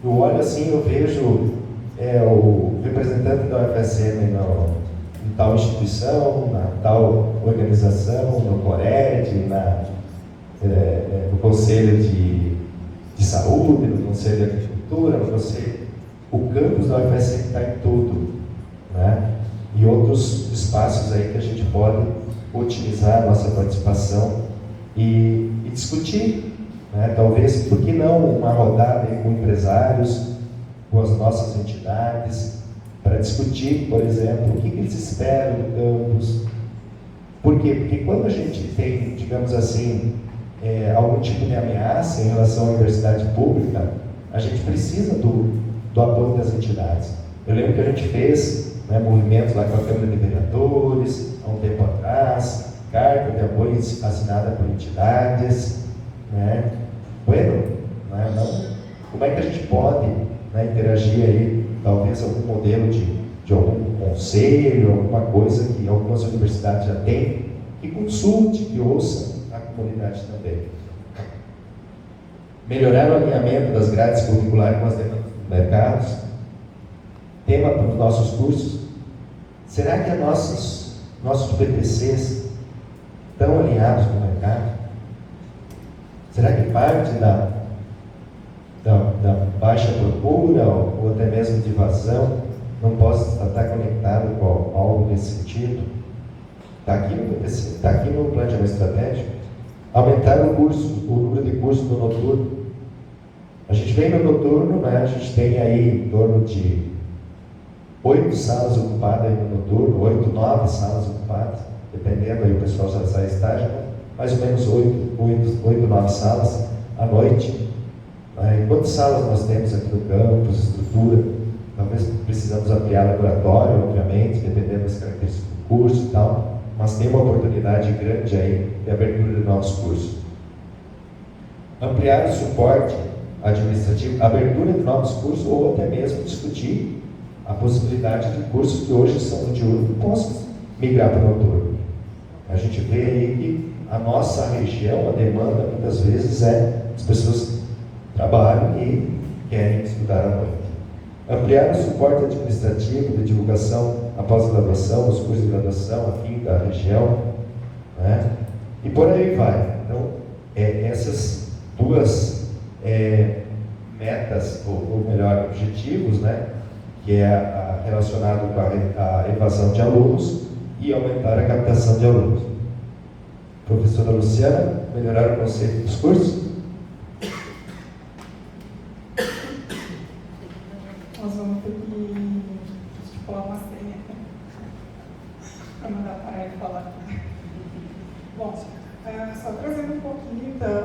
Speaker 2: Eu olho assim, eu vejo o representante da UFSM em tal instituição, na tal organização, no CORED, no Conselho de Saúde, no Conselho de Agricultura, no Conselho. O campus da UFSM está em tudo, né? E outros espaços aí que a gente pode otimizar a nossa participação e discutir, né? Talvez, por que não uma rodada aí com empresários, com as nossas entidades, para discutir, por exemplo, o que eles esperam do campus. Por quê? Porque quando a gente tem, digamos assim, algum tipo de ameaça em relação à universidade pública, a gente precisa do apoio das entidades. Eu lembro que a gente fez, né, movimentos lá com a Câmara de Vereadores, há um tempo atrás, carta de apoio assinada por entidades, né? Bueno, né, não, como é que a gente pode, né, interagir aí, talvez algum modelo de algum conselho, alguma coisa que algumas universidades já têm, que consulte, que ouça a comunidade também. Melhorar o alinhamento das grades curriculares com as demandas dos mercados. Tema para os nossos cursos. Será que nossos PPCs estão alinhados com o mercado? Será que parte da baixa procura ou até mesmo de vazão não pode estar conectado com algo nesse sentido? Está aqui no PPC, está aqui no planejamento estratégico. Aumentar o número de cursos no noturno. A gente vem no noturno, né? A gente tem aí em torno de 8 salas ocupadas aí no noturno, 8, 9 salas ocupadas, dependendo aí o pessoal já sai estágio, né? Mais ou menos 8, 9 salas à noite. E quantas salas nós temos aqui no campus, estrutura? Talvez precisamos ampliar laboratório, obviamente, dependendo das características do curso e tal, mas tem uma oportunidade grande aí de abertura de novos cursos. Ampliar o suporte administrativo, abertura de novos cursos ou até mesmo discutir a possibilidade de cursos que hoje são no diurno que possam migrar para o noturno. A gente vê aí que a nossa região, a demanda muitas vezes as pessoas trabalham e querem estudar à noite. Ampliar o suporte administrativo de divulgação após a graduação, os cursos de graduação aqui da região, né? E por aí vai. Então, essas duas metas, ou melhor, objetivos, né? Que é relacionado com a evasão de alunos e aumentar a captação de alunos. Professora Luciana, melhorar o conceito dos cursos?
Speaker 3: Nós vamos ter que estipular uma senha para mandar para ele falar. Bom, só trazendo um pouquinho, então,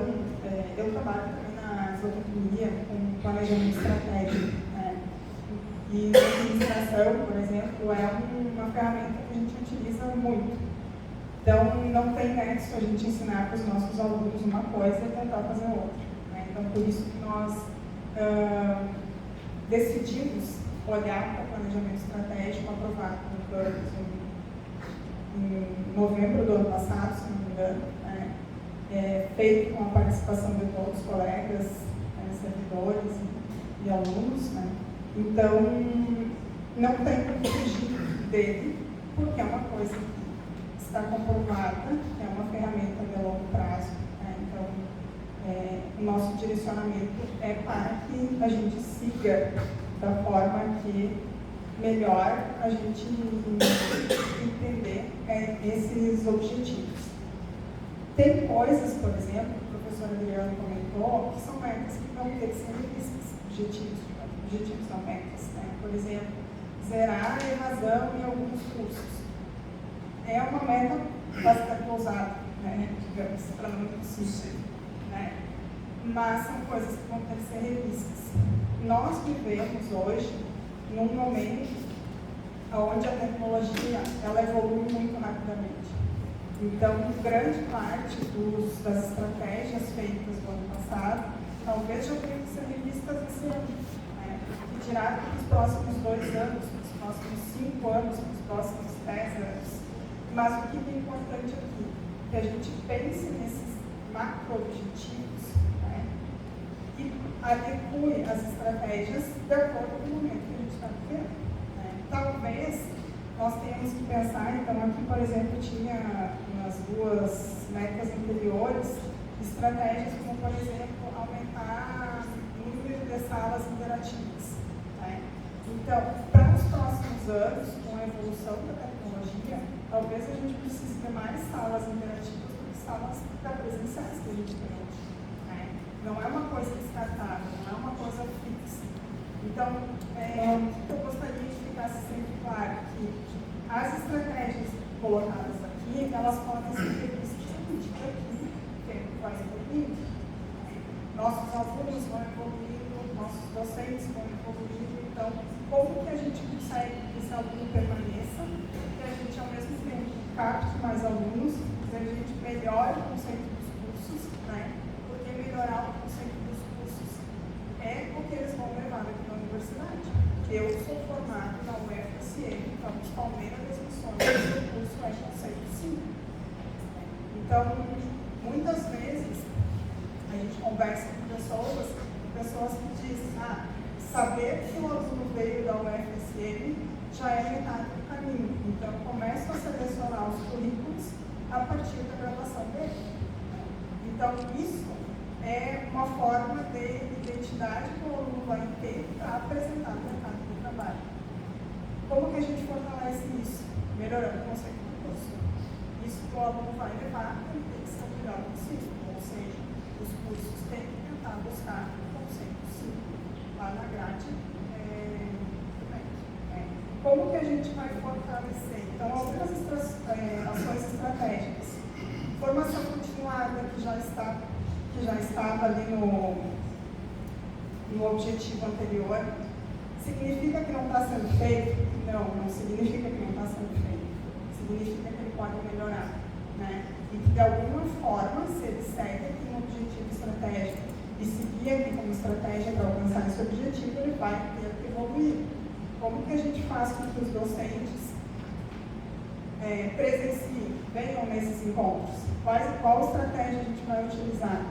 Speaker 3: eu trabalho também na zootecnia com planejamento estratégico, né? E a administração, por exemplo, é uma ferramenta que a gente utiliza muito. Então, não tem nexo a gente ensinar para os nossos alunos uma coisa e tentar fazer outra, né? Então, por isso que nós decidimos olhar para o planejamento estratégico aprovado pelo campus, em novembro do ano passado, se não me engano, feito com a participação de todos os colegas, servidores e alunos. Então, não tem como fugir dele, porque é uma coisa que está comprovada, que é uma ferramenta de longo prazo. Então, o nosso direcionamento é para que a gente siga da forma que melhor a gente entender esses objetivos. Tem coisas, por exemplo, que o professor Adriano comentou, que são metas que vão ter que ser revistas, objetivos não metas. Por exemplo, zerar a evasão em alguns cursos. É uma meta bastante ousada, digamos, para não possível. Mas são coisas que vão ter que ser revistas. Nós vivemos hoje num momento onde a tecnologia ela evolui muito rapidamente. Então, grande parte das estratégias feitas no ano passado talvez já tenham que ser revistas esse ano. E dirá para os próximos 2 anos, para os próximos 5 anos, para os próximos 10 anos. Mas o que é importante aqui? Que a gente pense nesses macro-objetivos e adeque as estratégias de acordo com o momento que a gente está vivendo. Talvez nós tenhamos que pensar, então aqui, por exemplo, tinha nas 2 metas anteriores estratégias como, por exemplo, aumentar o número de salas interativas. Então, para os próximos anos, com a evolução da tecnologia, talvez a gente precise de mais salas interativas do que salas presenciais que a gente tem hoje. Não é uma coisa descartável, não é uma coisa fixa. Então, eu gostaria que ficasse sempre claro que as estratégias colocadas aqui, elas podem ser revistas a partir daqui, o tempo vai evoluindo. Nossos alunos vão evoluindo, nossos docentes vão evoluindo. Então, como que a gente consegue que esse aluno permaneça, que a gente, ao mesmo tempo, capte mais alunos, que a gente melhore o conceito dos cursos, porque melhorar o conceito dos cursos é o que eles vão levar aqui na universidade. Eu sou formado na UFSM, então, os Palmeiras das Missões, o curso é conceito 5. Então, muitas vezes, a gente conversa com pessoas que dizem, saber que o aluno veio da UFSM já é metade do caminho. Então, eu começo a selecionar os currículos a partir da graduação dele. Então, isso é uma forma de identidade que o aluno vai ter para apresentar no mercado de trabalho. Como que a gente fortalece isso? Melhorando o conceito do curso. Isso que o aluno vai levar tem que ser o melhor possível. Ou seja, os cursos têm que tentar buscar o conceito sim, lá na grade. Como que a gente vai fortalecer? Então, algumas ações estratégicas. Formação continuada, que já estava ali no objetivo anterior. Significa que não está sendo feito? Não significa que não está sendo feito. Significa que ele pode melhorar. E que, de alguma forma, se ele segue aqui um objetivo estratégico e seguir aqui como estratégia para alcançar esse objetivo, ele vai ter que evoluir. Como que a gente faz com que os docentes presenciem, venham nesses encontros? Qual estratégia a gente vai utilizar?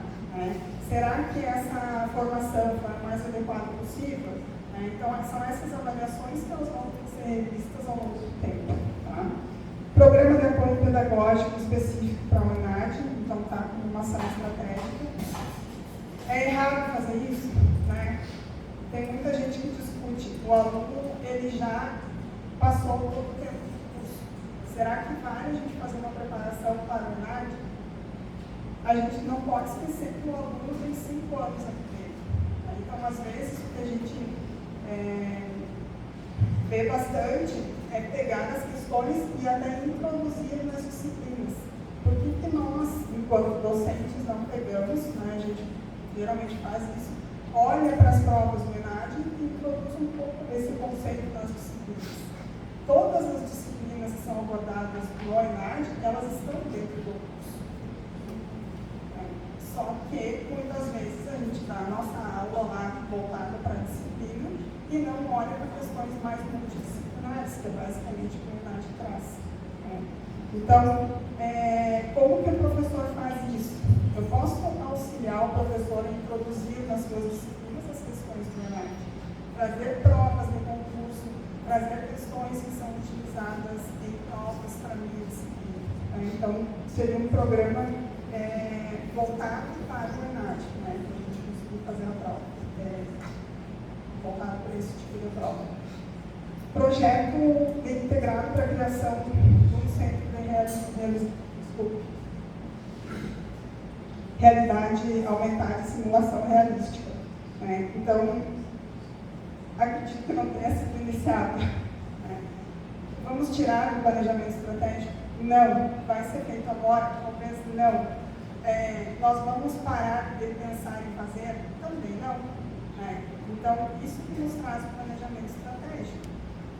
Speaker 3: Será que essa formação foi a mais adequada possível? Então, são essas avaliações que elas vão ter que ser revistas ao longo do tempo. Tá? Programa de apoio pedagógico específico para a UNAD, então está como uma ação estratégica. É errado fazer isso? Tem muita gente que discute. O aluno, ele já passou todo o tempo do curso. Será que vale a gente fazer uma preparação para a UNAD? A gente não pode esquecer que o aluno tem 5 anos aqui dentro. Então, às vezes, o que a gente vê bastante é pegar as questões e até introduzir nas disciplinas. Por que nós, enquanto docentes, não pegamos, a gente geralmente faz isso, olha para as provas do ENAD e introduz um pouco desse conceito nas disciplinas. Todas as disciplinas que são abordadas no ENAD, elas estão dentro do curso. Só que, muitas vezes, a gente dá a nossa aula lá voltada para a disciplina e não olha para questões mais multidisciplinares, que é basicamente o que o ENAD traz. Então, como que o professor faz isso? Eu posso auxiliar o professor a introduzir nas suas disciplinas as questões do ENAD, trazer provas de concurso, trazer questões que são utilizadas em provas para minha disciplina. Então, seria um programa voltado para o ENAD, né, para a gente conseguir fazer a prova, voltado para esse tipo de prova. Projeto integrado para a criação de um centro de realidade aumentada e simulação realística. Né? Então, acredito que não tenha sido iniciado. Né? Vamos tirar o planejamento estratégico? Não. Vai ser feito agora? Talvez não. Nós vamos parar de pensar em fazer? Também não. Né? Então, isso que nos traz o planejamento estratégico.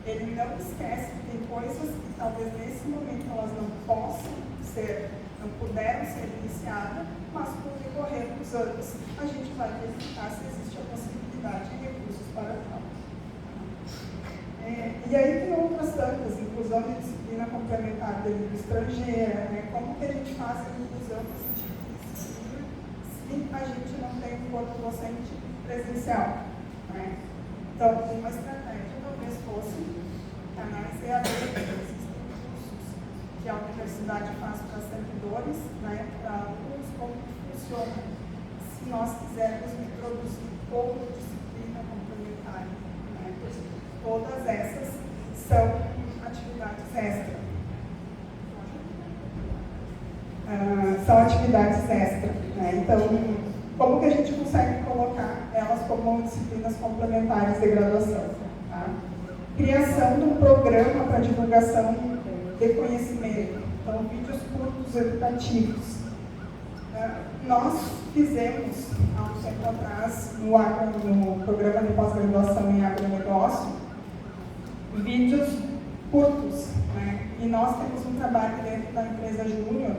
Speaker 3: Ele não esquece que tem coisas que talvez nesse momento elas não puderam ser iniciadas, mas com o decorrer dos anos a gente vai verificar se existe a possibilidade de recursos para tal. E aí tem outras tantas, inclusão de disciplina complementar de língua estrangeira, né? Como que a gente faz a inclusão desse tipo de disciplina se a gente não tem um corpo docente presencial? Né? Então, uma estratégia talvez fosse canais EAD, existem cursos que a universidade faz para servidores, né, para alunos, como funciona. Se nós quisermos introduzir como disciplina complementar, né, todas essas são atividades extra. São atividades extra. Né? Então, como que a gente consegue colocar elas como disciplinas complementares de graduação? Tá? Criação de um programa para divulgação de conhecimento, então vídeos curtos educativos. Nós fizemos, há um tempo atrás, no programa de pós-graduação em agronegócio, vídeos curtos, né? E nós temos um trabalho dentro da empresa Júnior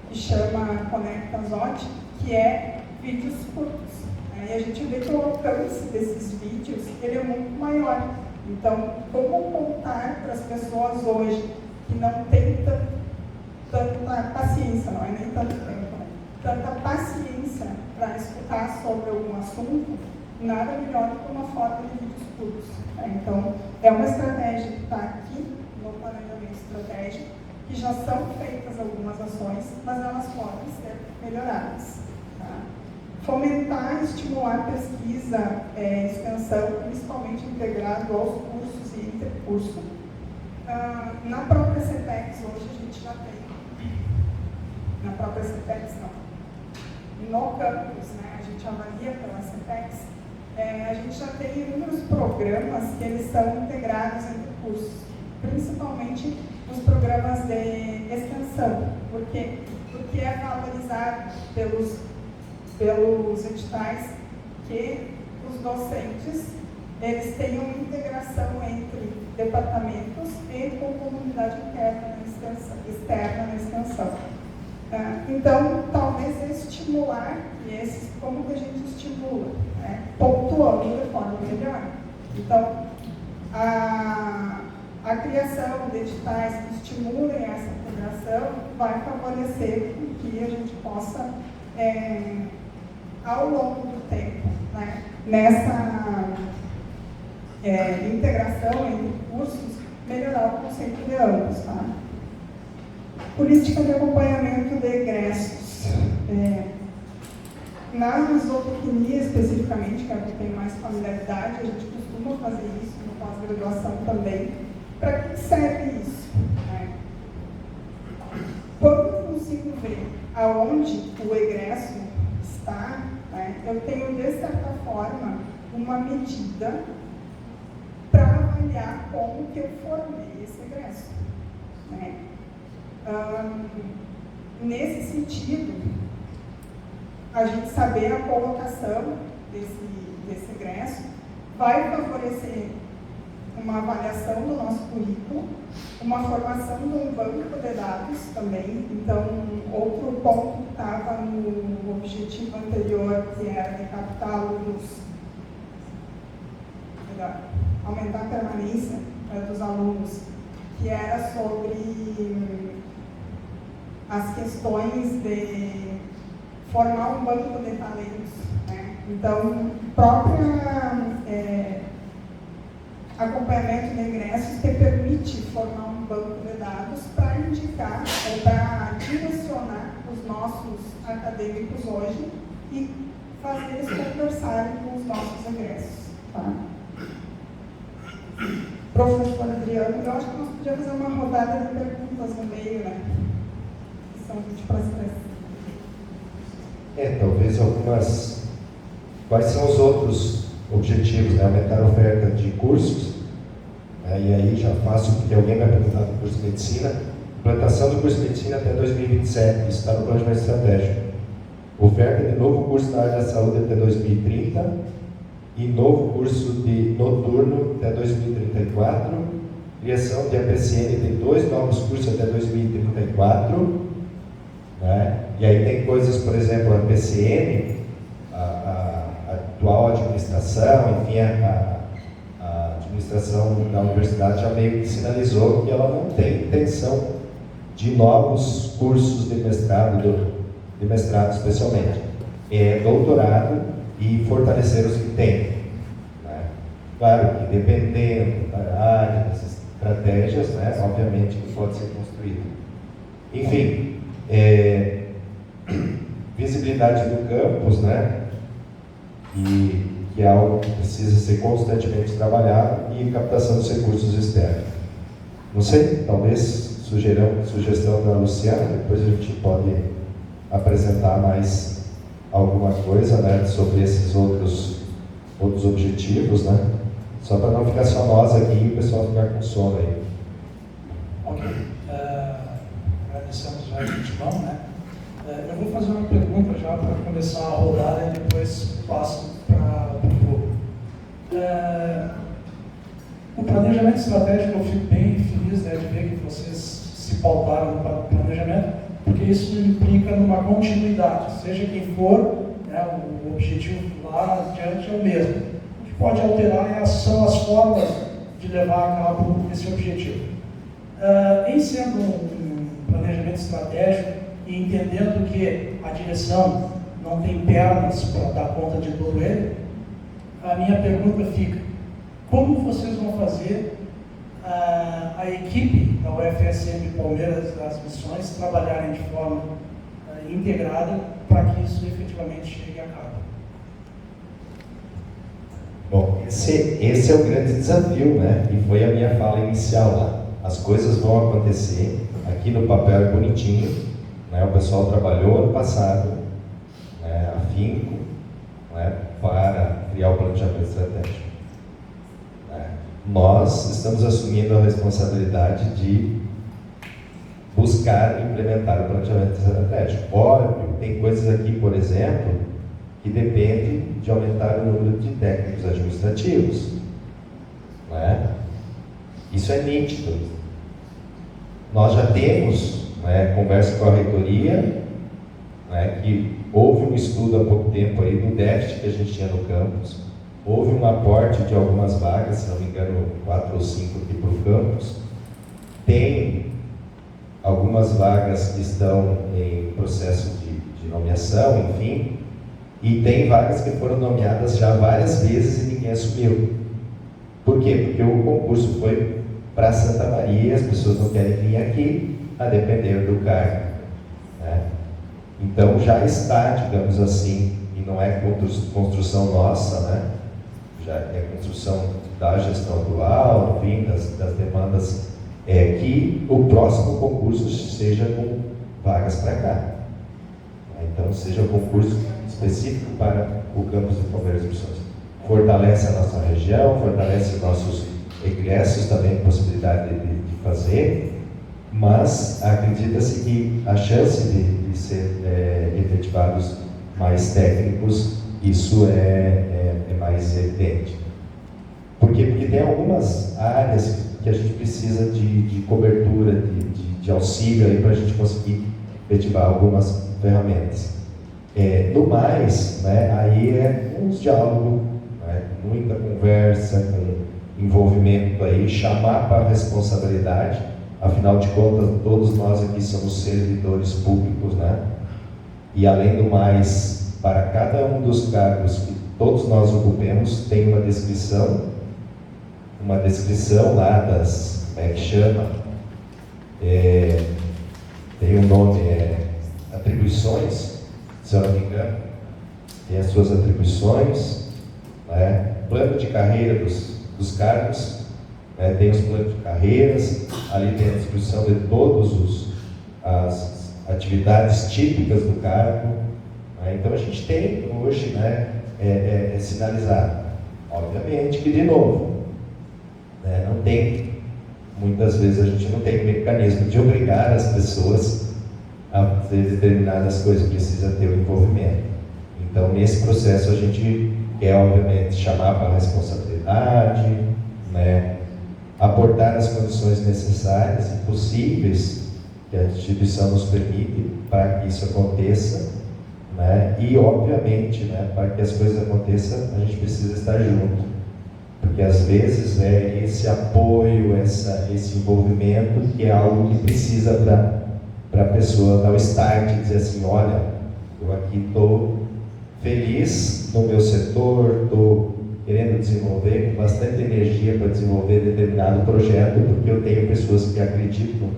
Speaker 3: que chama Conecta Zot, que é vídeos curtos. Né? E a gente vê que o alcance desses vídeos ele é muito maior. Então, como contar para as pessoas hoje que não têm tanta paciência, não é nem tanto tempo, né? Tanta paciência para escutar sobre algum assunto, nada melhor do que uma forma de vídeos curtos. Né? Então, é uma estratégia que está aqui no planejamento estratégico, que já são feitas algumas ações, mas elas podem ser melhoradas. Tá? Fomentar e estimular pesquisa, extensão, principalmente integrado aos cursos e intercurso. Na própria CETEX, hoje a gente já tem, na própria CETEX não, no campus, né, a gente avalia pela CETEX, a gente já tem inúmeros programas que eles são integrados entre cursos, principalmente os programas de extensão, porque é valorizado pelos editais que os docentes eles tenham integração entre departamentos e com comunidade externa na extensão. Então, talvez estimular, como que a gente estimula? Né? Pontuando de forma melhor. Então, a criação de editais que estimulem essa integração vai favorecer que a gente possa, ao longo do tempo, né, nessa integração entre cursos, melhorar o conceito de ambos. Tá? Política de acompanhamento de egressos. Na zootecnia, especificamente, que é o que eu tenho mais familiaridade, a gente costuma fazer isso no pós-graduação também. Para que serve isso? Né? Quando eu consigo ver aonde o egresso está, né, eu tenho, de certa forma, uma medida para avaliar como que eu formei esse egresso. Né? Nesse sentido, a gente saber a colocação desse egresso vai favorecer uma avaliação do nosso currículo, uma formação de um banco de dados também. Então, outro ponto que estava no objetivo anterior, que era de captar alunos, aumentar a permanência dos alunos, que era sobre as questões de formar um banco de talentos, né? Então, acompanhamento de ingressos te permite formar um banco de dados para indicar ou para direcionar os nossos acadêmicos hoje e fazer eles conversarem com os nossos ingressos. Tá? Professor Adriano, eu acho que nós podíamos fazer uma rodada de perguntas no meio, né? Que são 20 para as 3.
Speaker 2: Talvez algumas. Quais são os outros objetivos, né? Aumentar a oferta de cursos, né? E aí já faço, porque alguém vai perguntar do curso de medicina, implantação do curso de medicina até 2027, isso está no planejamento estratégico. Oferta de novo curso na área da saúde até 2030 e novo curso de noturno até 2034, criação de APCN de 2 novos cursos até 2034, né? E aí tem coisas, por exemplo, a APCN, a atual administração, enfim, a administração da universidade já meio que sinalizou que ela não tem intenção de novos cursos de mestrado especialmente. É doutorado e fortalecer os que tem. Né? Claro que dependendo da área, das estratégias, né, obviamente que pode ser construído. Enfim, visibilidade do campus, né? E que é algo que precisa ser constantemente trabalhado, e captação dos recursos externos. Não sei, talvez sugestão da Luciana, depois a gente pode apresentar mais alguma coisa, né, sobre esses outros objetivos, né? Só para não ficar só nós aqui e o pessoal ficar com sono aí.
Speaker 1: Ok. Agradecemos já de antemão, né? Eu vou fazer uma pergunta já para começar a rodar e depois passo para o público. O planejamento estratégico, eu fico bem feliz, né, de ver que vocês se pautaram no planejamento, porque isso implica numa continuidade, seja quem for, né, o objetivo lá adiante é o mesmo. O que pode alterar são as formas de levar a cabo esse objetivo. Em sendo um planejamento estratégico e entendendo que a direção não tem pernas para dar conta de todo ele, a minha pergunta fica: como vocês vão fazer a equipe da UFSM Palmeiras das Missões trabalharem de forma integrada para que isso efetivamente chegue a cabo?
Speaker 2: Bom, esse é o grande desafio, né? E foi a minha fala inicial lá. As coisas vão acontecer, aqui no papel é bonitinho, né? O pessoal trabalhou ano passado, né, afinco, né, para criar o planejamento estratégico. Nós estamos assumindo a responsabilidade de buscar implementar o planejamento estratégico. Óbvio, tem coisas aqui, por exemplo, que dependem de aumentar o número de técnicos administrativos. Né? Isso é nítido. Nós já temos, né, conversa com a reitoria, né, que houve um estudo há pouco tempo aí do déficit que a gente tinha no campus. Houve um aporte de algumas vagas, se não me engano, 4 ou 5 aqui para o campus. Tem algumas vagas que estão em processo de nomeação, enfim, e tem vagas que foram nomeadas já várias vezes e ninguém assumiu. Por quê? Porque o concurso foi para Santa Maria, as pessoas não querem vir aqui, a depender do cargo. Né? Então já está, digamos assim, e não é construção nossa, né? Já é construção da gestão atual, enfim, das demandas, que o próximo concurso seja com vagas para cá. Então, seja um concurso específico para o campus de Palmeiras de Missões. Fortalece a nossa região, fortalece nossos egressos, também possibilidade de fazer, mas acredita-se que a chance de ser efetivados mais técnicos, isso é mais evidente. Por quê? Porque tem algumas áreas que a gente precisa de cobertura, de auxílio aí para a gente conseguir efetivar algumas ferramentas. No mais, né, aí é uns diálogos, né, muita conversa, com envolvimento aí, chamar para a responsabilidade Afinal de contas, todos nós aqui somos servidores públicos, né? E além do mais, para cada um dos cargos que todos nós ocupemos, tem uma descrição lá das, como é que chama? Tem um nome, atribuições, se eu não me engano, tem as suas atribuições, né? Plano de carreira dos cargos, né? Tem os planos de carreiras, ali tem a descrição de todas as atividades típicas do cargo, né? Então a gente tem hoje, né, sinalizado. Obviamente que, de novo, né, não tem, muitas vezes a gente não tem um mecanismo de obrigar as pessoas a fazer determinadas coisas, precisa ter o envolvimento. Então, nesse processo, a gente quer, obviamente, chamar para a responsabilidade, né, aportar as condições necessárias e possíveis que a instituição nos permite para que isso aconteça, né, e, obviamente, né, para que as coisas aconteçam, a gente precisa estar junto, porque às vezes é esse apoio, esse envolvimento que é algo que precisa para a pessoa dar o start e dizer assim: olha, eu aqui estou feliz no meu setor, estou querendo desenvolver com bastante energia para desenvolver determinado projeto, porque eu tenho pessoas que acreditam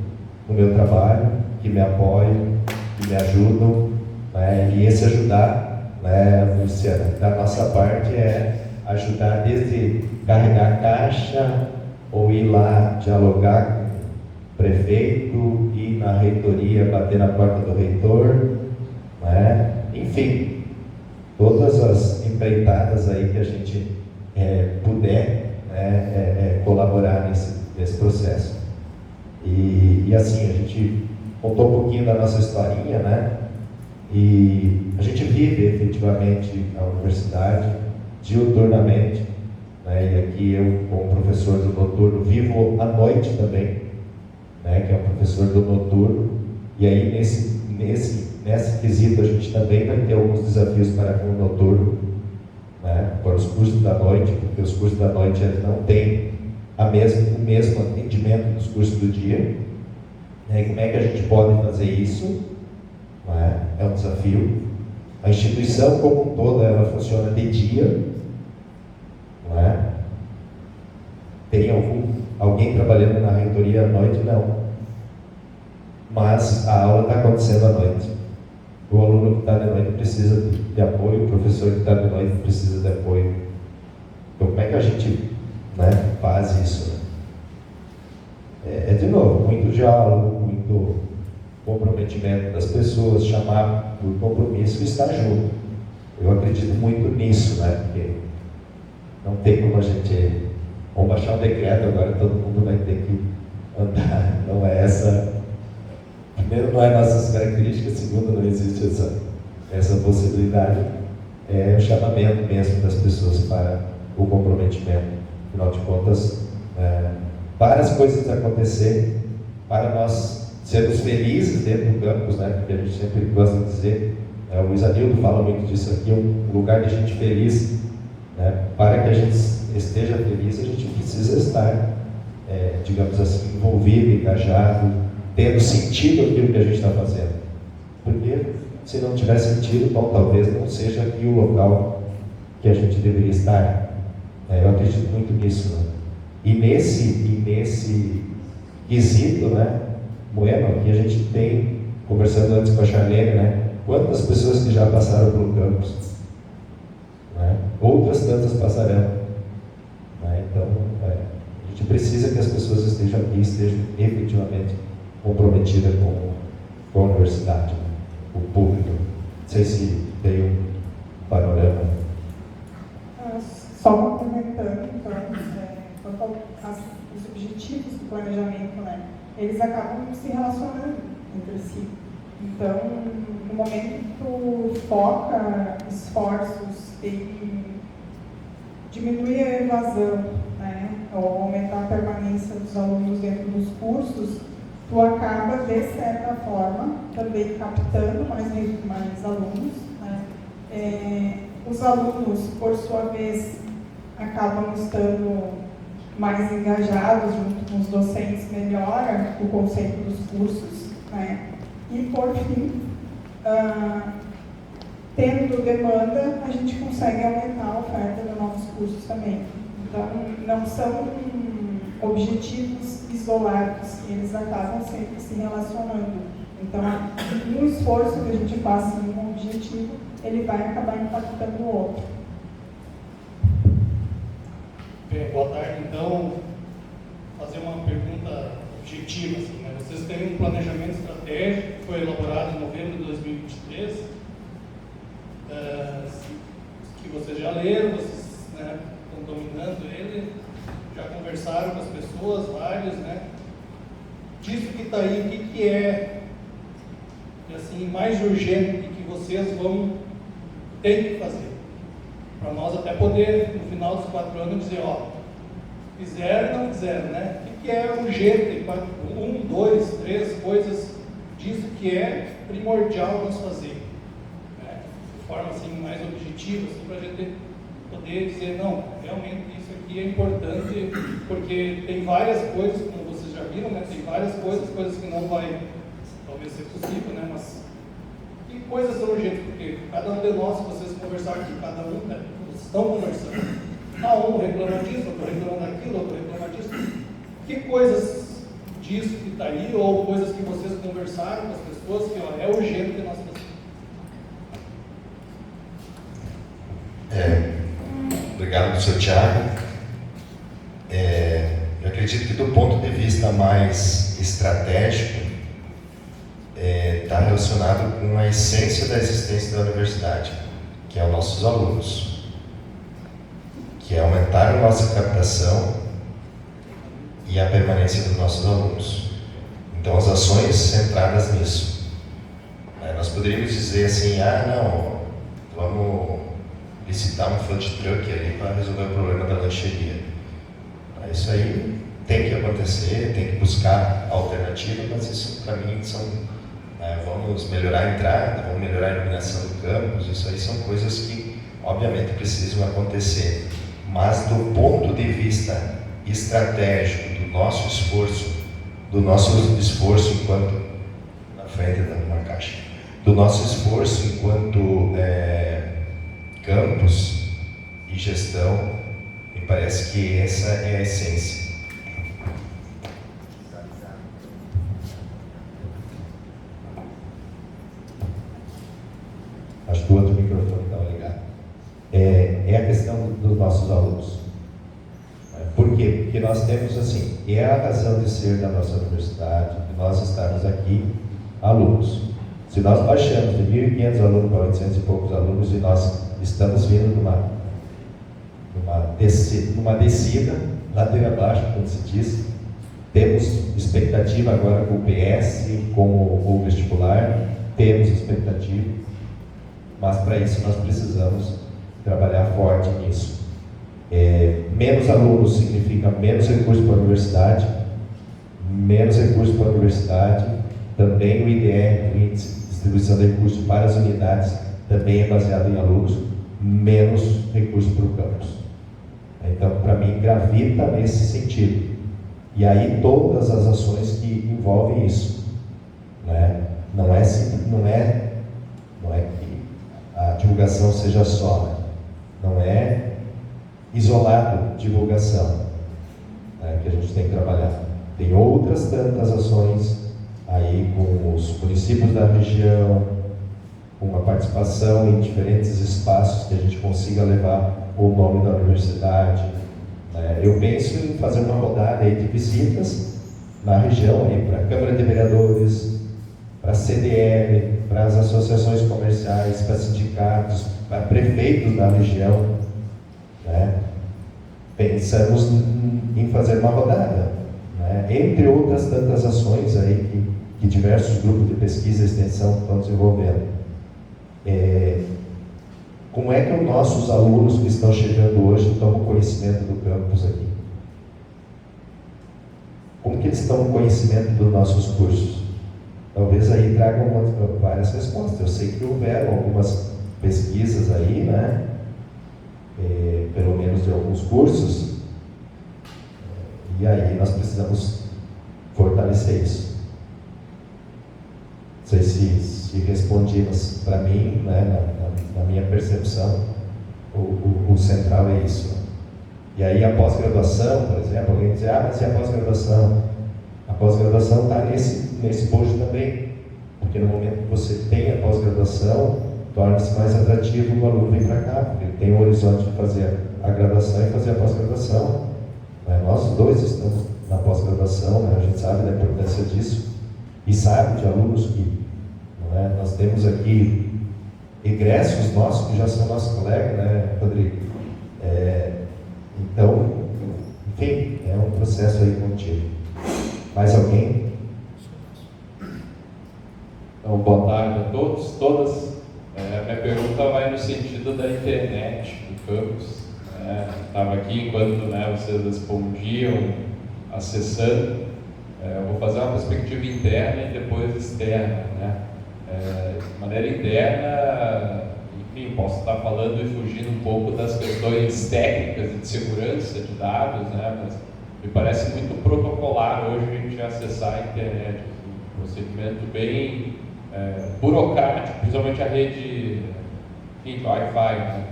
Speaker 2: no meu trabalho, que me apoiam, que me ajudam, né? E esse ajudar, né, Luciana, da nossa parte é ajudar desde carregar a caixa, ou ir lá dialogar com o prefeito, ir na reitoria, bater na porta do reitor, né? Enfim, todas as empreitadas aí que a gente puder, né, colaborar nesse processo. E assim, a gente contou um pouquinho da nossa historinha, né? E a gente vive efetivamente a universidade diuturnamente, né? E aqui eu, como professor do noturno, vivo à noite também, né? Que é o professor do noturno. E aí nesse quesito a gente também vai ter alguns desafios para com o noturno, né? Para os cursos da noite, porque os cursos da noite eles não têm o mesmo atendimento dos cursos do dia, né? E como é que a gente pode fazer isso? Né? É um desafio. A instituição como um todo, ela funciona de dia, não é? Tem alguém trabalhando na reitoria à noite? Não. Mas a aula está acontecendo à noite. O aluno que está de noite precisa de apoio, o professor que está de noite precisa de apoio. Então, como é que a gente, né, faz isso? De novo, muito diálogo, muito comprometimento das pessoas, chamar por compromisso e estar junto. Eu acredito muito nisso, né? Porque não tem como a gente, vamos baixar um decreto agora, todo mundo vai ter que andar. Não é essa. Primeiro, não é nossas características, segundo, não existe essa possibilidade. É o chamamento mesmo das pessoas para o comprometimento. Afinal de contas, para as coisas acontecerem, para nós sermos felizes dentro do campus, né? Porque a gente sempre gosta de dizer, o Luiz Anildo fala muito disso aqui, um lugar de gente feliz, né? Para que a gente esteja feliz, a gente precisa estar, digamos assim, envolvido, engajado, tendo sentido aquilo que a gente está fazendo. Porque se não tiver sentido, bom, talvez não seja aqui o local que a gente deveria estar. Eu acredito muito nisso, né? E nesse quesito, né, Bueno, aqui a gente tem, conversando antes com a Charlene, né, quantas pessoas que já passaram pelo campus, né? Outras tantas passarão, né? Então, a gente precisa que as pessoas estejam aqui, estejam efetivamente comprometidas com a universidade, né? O público. Não sei se tem um panorama.
Speaker 3: Só complementando, então, quanto aos objetivos do planejamento, né? Eles acabam se relacionando entre si. Então, no momento que tu foca esforços em diminuir a evasão, né, ou aumentar a permanência dos alunos dentro dos cursos, tu acaba, de certa forma, também captando mais alunos, né? Os alunos, por sua vez, acabam estando mais engajados junto com os docentes, melhora o conceito dos cursos, né? E, por fim, tendo demanda, a gente consegue aumentar a oferta de novos cursos também. Então, não são objetivos isolados, eles acabam sempre se relacionando. Então, um esforço que a gente faça em um objetivo, ele vai acabar impactando o outro.
Speaker 4: Bem, boa tarde. Então, fazer uma pergunta objetiva. Assim, né? Vocês têm um planejamento estratégico que foi elaborado em novembro de 2023, que vocês já leram, vocês, né, estão dominando ele, já conversaram com as pessoas, vários, né? Disso que está aí, o que é assim, mais urgente que vocês vão ter que fazer? Para nós até poder, no final dos 4 anos, dizer, ó, fizeram ou não fizeram, né? O que é urgente? 1, 2, 3 coisas disso que é primordial nós fazer, né? De forma assim, mais objetiva, assim, para a gente poder dizer, não, realmente isso aqui é importante, porque tem várias coisas, como vocês já viram, né? Tem várias coisas que não vai talvez ser possível, né? Mas que coisas são urgentes, porque cada um de nós, se vocês conversarem aqui, cada um, né? Vocês estão conversando. Um reclama disso, outro reclama daquilo, outro reclama disso. Que coisas disso que está aí, ou coisas que vocês conversaram com as pessoas, que ó, é urgente que nós façamos?
Speaker 2: Obrigado, professor Thiago. Eu acredito que do ponto de vista mais estratégico, está relacionado com a essência da existência da universidade, que é os nossos alunos, que é aumentar a nossa captação e a permanência dos nossos alunos. Então, as ações centradas nisso. Nós poderíamos dizer assim, não, vamos licitar um food truck ali para resolver o problema da lancheria. Isso aí tem que acontecer, tem que buscar alternativa, mas isso para mim são, vamos melhorar a entrada, vamos melhorar a iluminação do campus, isso aí são coisas que obviamente precisam acontecer. Mas do ponto de vista estratégico, do nosso esforço enquanto, na frente da uma caixa, do nosso esforço enquanto campus e gestão, me parece que essa é a essência. Acho que o outro microfone estava ligado. É a questão dos nossos alunos. Por quê? Porque nós temos assim, é a razão de ser da nossa universidade, de nós estarmos aqui, alunos. Se nós baixamos de 1.500 alunos para 800 e poucos alunos, e nós estamos vindo numa descida, ladeira abaixo, como se diz, temos expectativa agora com o PS, com o vestibular, temos expectativa, mas para isso nós precisamos trabalhar forte nisso. Menos alunos significa menos recursos para a universidade, também o IDR, o Índice de Distribuição de Recursos para as unidades, também é baseado em alunos, menos recursos para o campus. Então, para mim, gravita nesse sentido. E aí todas as ações que envolvem isso, né? Não é que a divulgação seja só, né? Não é isolado divulgação, né, que a gente tem que trabalhar. Tem outras tantas ações aí com os municípios da região, com a participação em diferentes espaços que a gente consiga levar o nome da universidade. Eu penso em fazer uma rodada aí de visitas na região, para a Câmara de Vereadores, para a CDL, para as associações comerciais, para sindicatos, para prefeitos da região. Pensamos em fazer uma rodada, entre outras tantas ações aí que diversos grupos de pesquisa e extensão estão desenvolvendo. Como é que os nossos alunos que estão chegando hoje tomam conhecimento do campus aqui? Como que eles tomam conhecimento dos nossos cursos? Talvez aí tragam várias respostas. Eu sei que houveram algumas pesquisas aí, pelo menos de alguns cursos, E aí nós precisamos fortalecer isso. Não sei se respondi, mas para mim, né, na minha percepção, o central é isso. E aí a pós-graduação, por exemplo, alguém diz, mas e a pós-graduação? A pós-graduação está nesse bojo também, porque no momento que você tem a pós-graduação, torna-se mais atrativo o aluno vir para cá, porque ele tem o horizonte de fazer a graduação e fazer a pós-graduação. Nós dois estamos na pós-graduação, né? A gente sabe da importância disso e sabe de alunos que nós temos aqui egressos nossos que já são nossos colegas, né, Rodrigo? Então, enfim, é um processo aí contínuo. Mais alguém?
Speaker 5: Então, boa tarde a todos, todas. Minha pergunta vai no sentido da internet do campus. Estava aqui enquanto vocês respondiam, acessando. Eu vou fazer uma perspectiva interna e depois externa. De maneira interna, enfim, posso estar falando e fugindo um pouco das questões técnicas e de segurança de dados, mas me parece muito protocolar hoje a gente acessar a internet. Um procedimento bem burocrático, principalmente a rede Wi-Fi,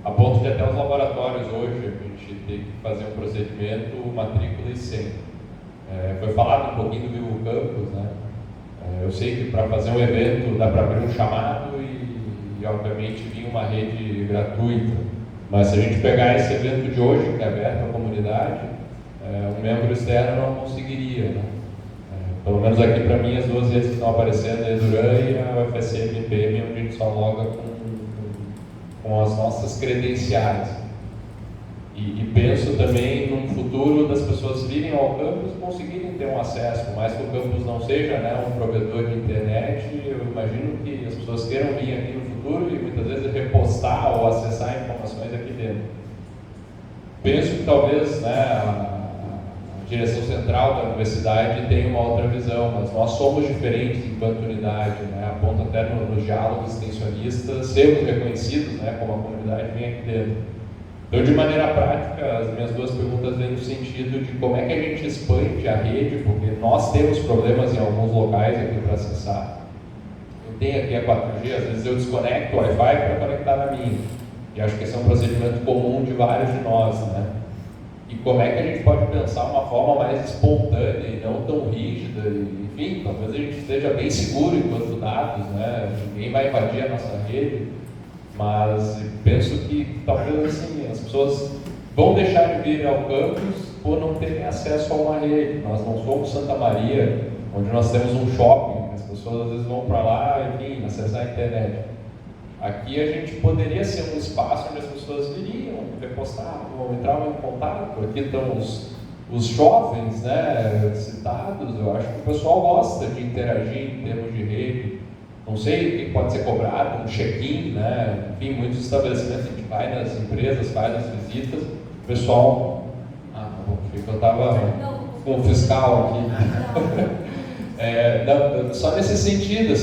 Speaker 5: a ponto de até os laboratórios hoje a gente ter que fazer um procedimento matrícula e senha. Foi falado um pouquinho do Vivo Campus, eu sei que para fazer um evento dá para abrir um chamado e obviamente vir uma rede gratuita, mas se a gente pegar esse evento de hoje, que é aberto à comunidade, um membro externo não conseguiria. Pelo menos aqui para mim as duas redes que estão aparecendo é a Eduran e a UFSM PM, onde a gente só loga com as nossas credenciais. E penso também num futuro das pessoas virem ao campus e conseguirem ter um acesso, por mais que o campus não seja um provedor de internet, eu imagino que as pessoas queiram vir aqui no futuro e muitas vezes repostar ou acessar informações aqui dentro. Penso que talvez a direção central da universidade tenha uma outra visão, mas nós somos diferentes enquanto unidade, a ponto até nos diálogos extensionistas sermos reconhecidos como a comunidade vem aqui dentro. Então, de maneira prática, as minhas duas perguntas vêm no sentido de como é que a gente expande a rede, porque nós temos problemas em alguns locais aqui para acessar. Eu tenho aqui a 4G, às vezes eu desconecto o Wi-Fi para conectar na minha. E acho que esse é um procedimento comum de vários de nós, E como é que a gente pode pensar uma forma mais espontânea e não tão rígida, enfim, talvez a gente esteja bem seguro enquanto dados, Ninguém vai invadir a nossa rede. Mas penso que talvez as pessoas vão deixar de vir ao campus por não terem acesso a uma rede. Nós não somos Santa Maria, onde nós temos um shopping, as pessoas às vezes vão para lá, enfim, acessar a internet. Aqui a gente poderia ser um espaço onde as pessoas viriam, repostavam, entravam em contato. Aqui estão os jovens citados, eu acho que o pessoal gosta de interagir em termos de rede. Não sei o que pode ser cobrado, um check-in, Enfim, muitos estabelecimentos a gente vai nas empresas, faz as visitas, o pessoal... eu estava com o fiscal aqui. Só nesse sentido,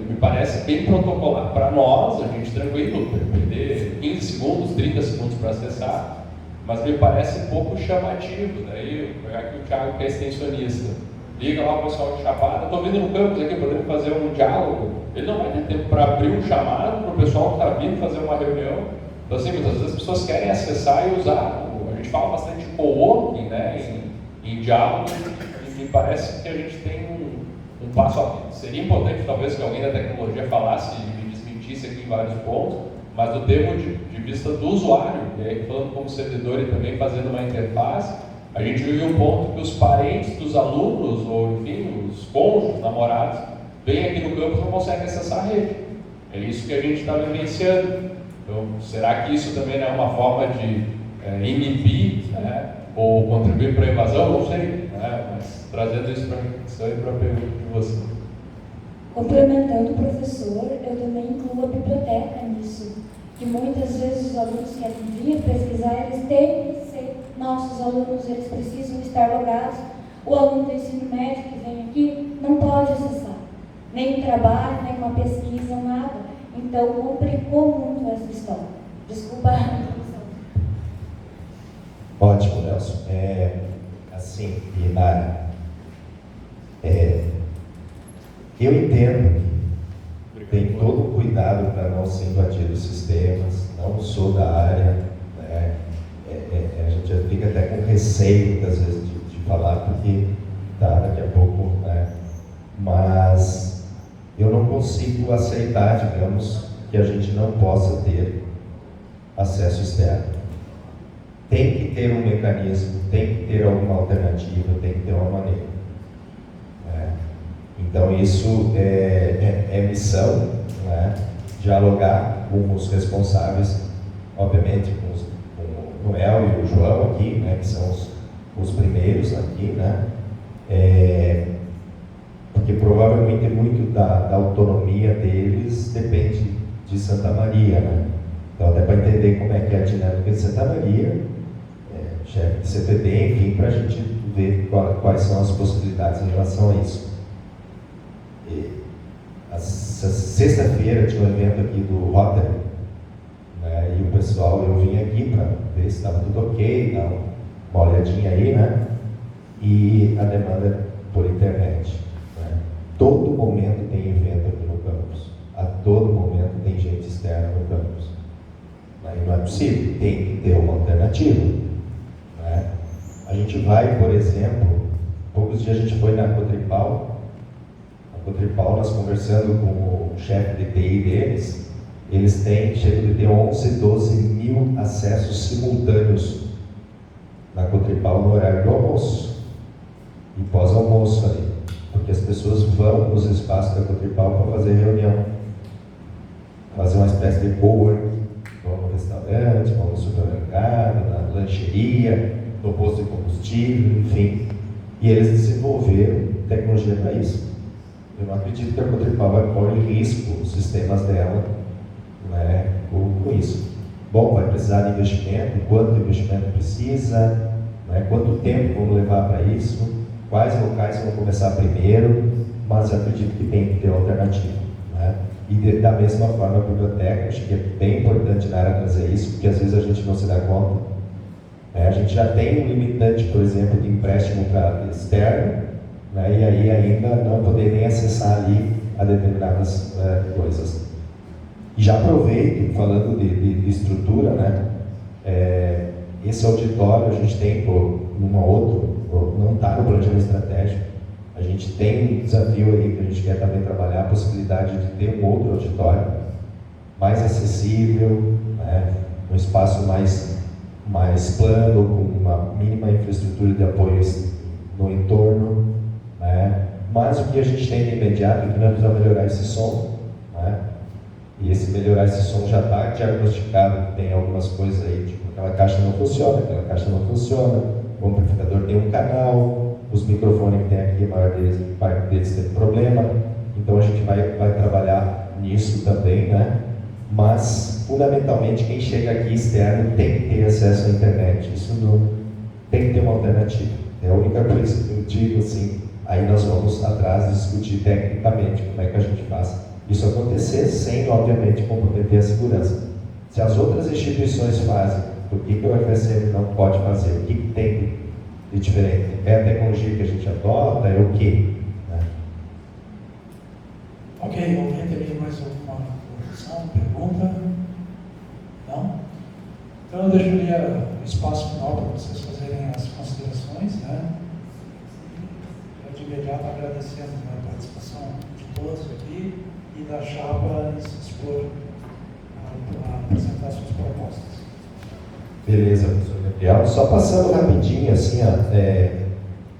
Speaker 5: me parece bem protocolar. Para nós, a gente tranquilo, perder 15 segundos, 30 segundos para acessar, mas me parece um pouco chamativo. Daí, eu vou pegar aqui o Thiago, que é extensionista. Liga lá o pessoal de Chapada, estou vindo no campus aqui, podemos fazer um diálogo. Ele não vai ter tempo para abrir um chamado para o pessoal que está vindo fazer uma reunião. Então, muitas vezes as pessoas querem acessar e usar. A gente fala bastante de co-working, em diálogo, e me parece que a gente tem um passo a frente. Seria importante, talvez, que alguém da tecnologia falasse e me desmentisse aqui em vários pontos, mas do termo de vista do usuário, e aí falando como servidor e também fazendo uma interface, a gente viu um ponto que os parentes dos alunos, ou enfim, os cônjuges, namorados, vêm aqui no campus e não conseguem acessar a rede. É isso que a gente está vivenciando. Então, será que isso também não é uma forma de inibir, ou contribuir para a evasão? Não sei, mas trazendo isso para a reflexão e para a pergunta de você.
Speaker 6: Complementando o professor, eu também incluo a biblioteca nisso, que muitas vezes os alunos querem vir pesquisar, eles têm que ser nossos alunos, eles precisam estar logados. O aluno do ensino médio que vem aqui não pode acessar nem um trabalho, nem uma pesquisa, nada. Então, complicou muito essa história. Desculpa a introdução.
Speaker 2: Ótimo, Nelson. Assim, Inara, eu entendo que tem todo o cuidado para não se invadir os sistemas, não sou da área, né? A gente já fica até com receio, muitas vezes, de falar, porque daqui a pouco, né? Mas eu não consigo aceitar, digamos, que a gente não possa ter acesso externo. Tem que ter um mecanismo, tem que ter alguma alternativa, tem que ter uma maneira. Então isso é missão, né? Dialogar com os responsáveis, obviamente com o Noel e o João aqui, né? Que são os primeiros aqui, né? Porque provavelmente muito da autonomia deles depende de Santa Maria, né? Então até para entender como é que é a dinâmica de Santa Maria, chefe de CPD, enfim, para a gente ver quais são as possibilidades em relação a isso. Sexta-feira tinha um evento aqui do Rotary, né? E o pessoal, eu vim aqui para ver se estava tudo ok, dar uma olhadinha aí, né? E a demanda é por internet, né? Todo momento tem evento aqui no campus, a todo momento tem gente externa no campus. Aí não é possível, tem que ter uma alternativa, né? A gente vai, por exemplo, poucos dias a gente foi na Cotripal, nós conversando com o chefe de TI deles, eles chegam de ter 11, 12 mil acessos simultâneos na Cotripal no horário do almoço e pós-almoço ali, porque as pessoas vão nos espaços da Cotripal para fazer reunião, fazer uma espécie de coworking, vão no restaurante, vão no supermercado, na lancheria, no posto de combustível, enfim, e eles desenvolveram tecnologia para isso. Eu não acredito que a Cotripal vai pôr em risco os sistemas dela, né, com isso. Bom, vai precisar de investimento, quanto investimento precisa, né, quanto tempo vamos levar para isso, quais locais vão começar primeiro, mas eu acredito que tem que ter alternativa, né? E da mesma forma a biblioteca, acho que é bem importante na área trazer isso, porque às vezes a gente não se dá conta, né? A gente já tem um limitante, por exemplo, de empréstimo para externo, né? E aí ainda não poder nem acessar ali a determinadas coisas. E já aproveito, falando de estrutura, né? Esse auditório a gente tem não está no planejamento estratégico. A gente tem um desafio aí que a gente quer também trabalhar, a possibilidade de ter um outro auditório mais acessível, né? Um espaço mais plano, com uma mínima infraestrutura de apoio no entorno, né? Mas o que a gente tem de imediato é que nós precisamos melhorar esse som, né? E melhorar esse som já está diagnosticado, tem algumas coisas aí, tipo aquela caixa não funciona, o amplificador tem um canal, os microfones que tem aqui, a maior parte deles tem problema, então a gente vai trabalhar nisso também, né? Mas, fundamentalmente, quem chega aqui externo tem que ter acesso à internet, isso não tem que ter uma alternativa, é a única coisa que eu digo assim. Aí nós vamos atrás discutir tecnicamente como é que a gente faz isso acontecer, sem, obviamente, comprometer a segurança. Se as outras instituições fazem, por que o FSM não pode fazer? O que tem de diferente? É a tecnologia que a gente adota? É o quê? Né?
Speaker 1: Ok, alguém teria mais alguma correção, pergunta? Não? Então eu deixaria o espaço final para vocês fazerem as considerações, né? De imediato agradecendo a participação de todos aqui e da chapa em se dispor a apresentar suas propostas.
Speaker 2: Beleza, professor Gabriel. Só passando rapidinho, assim,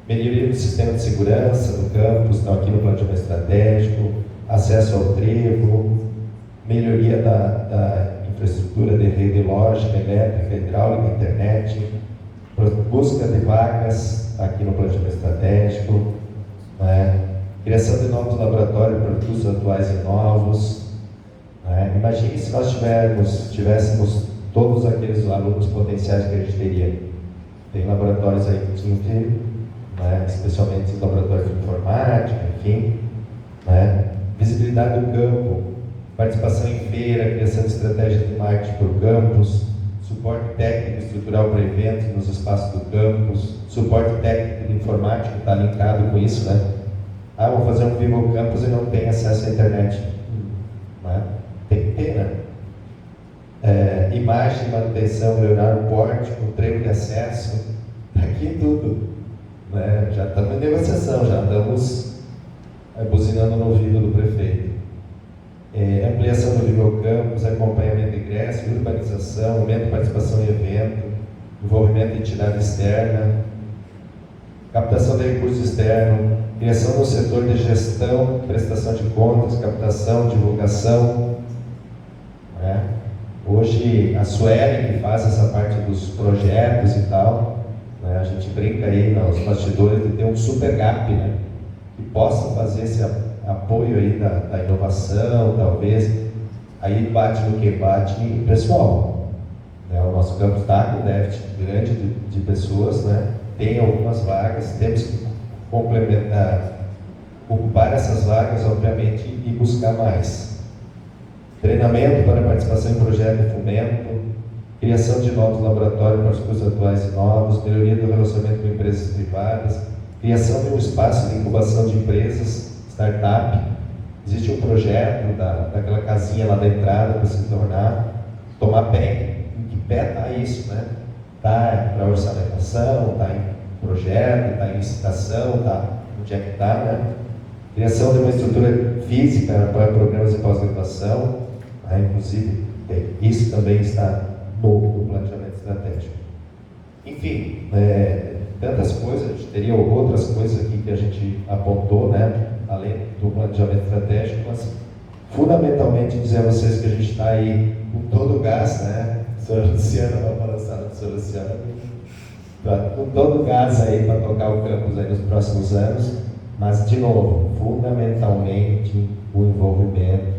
Speaker 2: melhoria do sistema de segurança do campus, estão aqui no planejamento estratégico, acesso ao trevo, melhoria da infraestrutura de rede lógica, elétrica, hidráulica, internet, busca de vagas aqui no planejamento estratégico, né? Criação de novos laboratórios, produtos atuais e novos, né? Imagine se nós tivéssemos todos aqueles alunos potenciais que a gente teria. Tem laboratórios aí que tinham que, né? Especialmente os laboratórios de informática, enfim, né? Visibilidade do campo, participação em feira, criação de estratégias de marketing para o campus, suporte técnico e estrutural para eventos nos espaços do campus, suporte técnico de informática está linkado com isso, né? Ah, vou fazer um Vivo Campus e não tem acesso à internet. Né? Tem que ter, né? Imagem, manutenção, melhorar o pórtico, treino de acesso, aqui tudo. Né? Já estamos em negociação, já estamos buzinando no ouvido do prefeito. Ampliação do Vivo Campus, acompanhamento de ingresso, urbanização, aumento de participação em evento, envolvimento de entidade externa, captação de recursos externos, criação do setor de gestão, prestação de contas, captação, divulgação. Né? Hoje a Sueli que faz essa parte dos projetos e tal, né? A gente brinca aí nos bastidores de ter um super gap, né? Que possa fazer esse apoio aí da inovação, talvez. Aí bate no que? Bate em pessoal. Né? O nosso campus está com déficit grande de pessoas, né? Tem algumas vagas, temos que complementar, ocupar essas vagas, obviamente, e buscar mais. Treinamento para participação em projeto de fomento, criação de novos laboratórios para os cursos atuais e novos, melhoria do relacionamento com empresas privadas, criação de um espaço de incubação de empresas, startup. Existe um projeto daquela casinha lá da entrada para se tomar pé. Em que pé está isso, né? Está para orçamentação, está em projeto, está em licitação, está onde é que está, né? Criação de uma estrutura física para programas de pós-graduação, né? Inclusive isso também está no planejamento estratégico. Enfim, tantas coisas, a gente teria outras coisas aqui que a gente apontou, né? Além do planejamento estratégico, mas fundamentalmente dizer a vocês que a gente está aí com todo o gás, né? A senhora Luciana vai falar da senhora Luciana, com todo o gás aí para tocar o campus aí nos próximos anos, mas de novo, fundamentalmente o envolvimento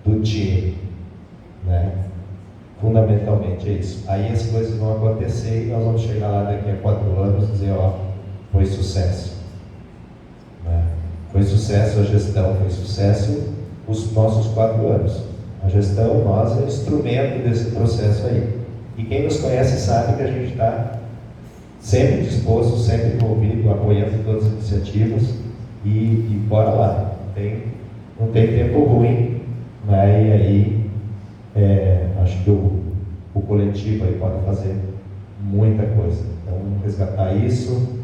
Speaker 2: do time, né? Fundamentalmente é isso. Aí as coisas vão acontecer e nós vamos chegar lá daqui a 4 anos e dizer, ó, foi sucesso. Né? Foi sucesso a gestão, foi sucesso os nossos 4 anos. A gestão, nós, é instrumento desse processo aí. E quem nos conhece sabe que a gente está sempre disposto, sempre envolvido, apoiando todas as iniciativas e bora lá. Não tem tempo ruim, né? E aí acho que o coletivo aí pode fazer muita coisa. Então, resgatar isso,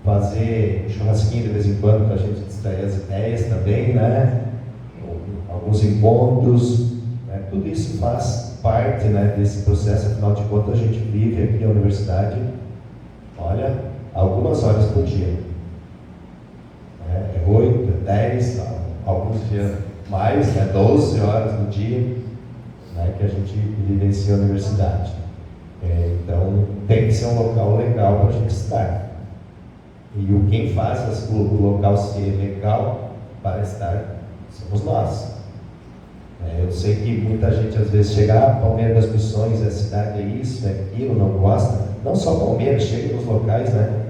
Speaker 2: fazer um churrasquinho de vez em quando para a gente distrair as ideias também, né? Alguns encontros, né? Tudo isso faz parte, né, desse processo. Afinal de contas, a gente vive aqui na universidade, olha, algumas horas por dia. 8, 10, alguns dias mais, 12 horas no dia, né, que a gente vivencia a universidade. Então, tem que ser um local legal para a gente estar. E quem faz o local ser legal para estar somos nós. Eu sei que muita gente às vezes chega, Palmeiras das Missões, a cidade é isso, é aquilo, não gosta. Não só Palmeiras, chega nos locais, né?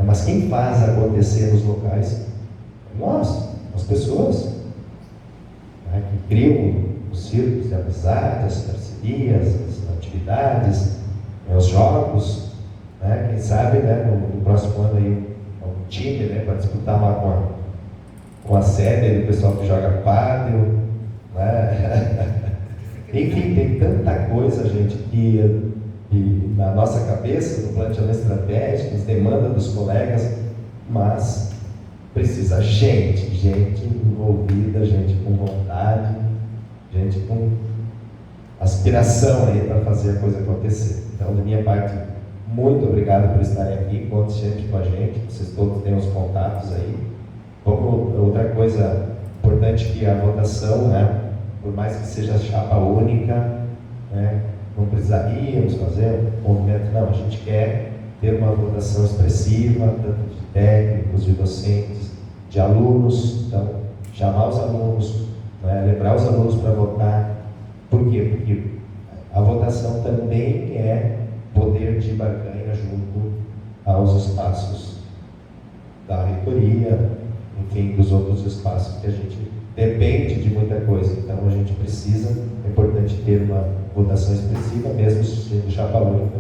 Speaker 2: Mas quem faz acontecer nos locais é nós, as pessoas, né? Que criam os círculos de amizade, as parcerias, as atividades, os jogos, né? Quem sabe, né, no próximo ano aí, um time, né, para disputar lá com a sede do pessoal que joga pádel, né? Enfim, tem tanta coisa, gente, que na nossa cabeça, no planejamento estratégico, as demandas dos colegas, mas precisa gente envolvida, gente com vontade, gente com aspiração aí para fazer a coisa acontecer. Então, da minha parte, muito obrigado por estarem aqui, conte sempre com a gente, vocês todos têm os contatos aí. Como outra coisa importante que a votação, né? Por mais que seja chapa única, né? Não precisaríamos fazer um movimento, não, a gente quer ter uma votação expressiva, tanto de técnicos, de docentes, de alunos. Então, chamar os alunos, né? Lembrar os alunos para votar. Por quê? Porque a votação também é poder de barganha junto aos espaços da reitoria, enfim, dos outros espaços, que a gente depende de muita coisa. Então a gente precisa, é importante ter uma votação expressiva, mesmo sendo chapa única,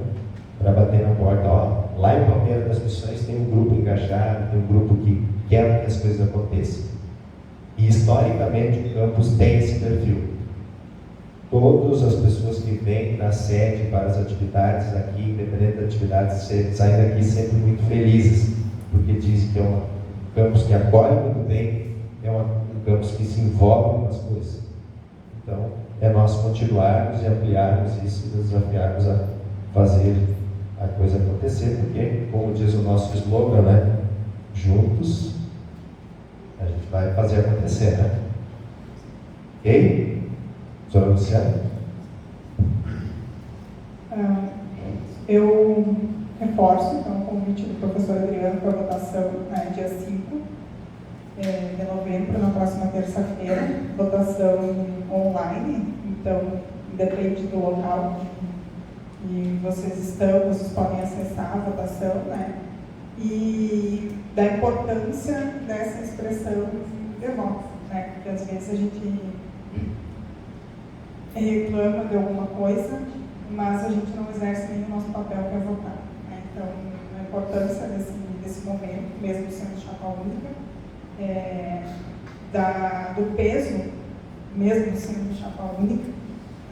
Speaker 2: para bater na porta. Ó, lá em Palmeiras das Missões tem um grupo engajado, tem um grupo que quer que as coisas aconteçam. E historicamente o campus tem esse perfil. Todas as pessoas que vêm na sede para as atividades aqui, independente das atividades, saem daqui sempre muito felizes, porque dizem que é um campus que acolhe muito bem, é um campus que se envolve nas coisas. Então, é nós continuarmos e ampliarmos isso e desafiarmos a fazer a coisa acontecer, porque, como diz o nosso slogan, né? Juntos, a gente vai fazer acontecer, né? Ok? Senhora Luciana?
Speaker 3: Eu reforço então, o convite do professor Adriano para a votação dia 5 de novembro, na próxima terça-feira, votação online, então depende do local e vocês podem acessar a votação, né? E da importância dessa expressão de voto, né? Porque às vezes a gente reclama de alguma coisa, mas a gente não exerce nem o nosso papel que é votar, né? Então, a importância desse momento, mesmo sendo chapa única, do peso, mesmo sendo chapa única,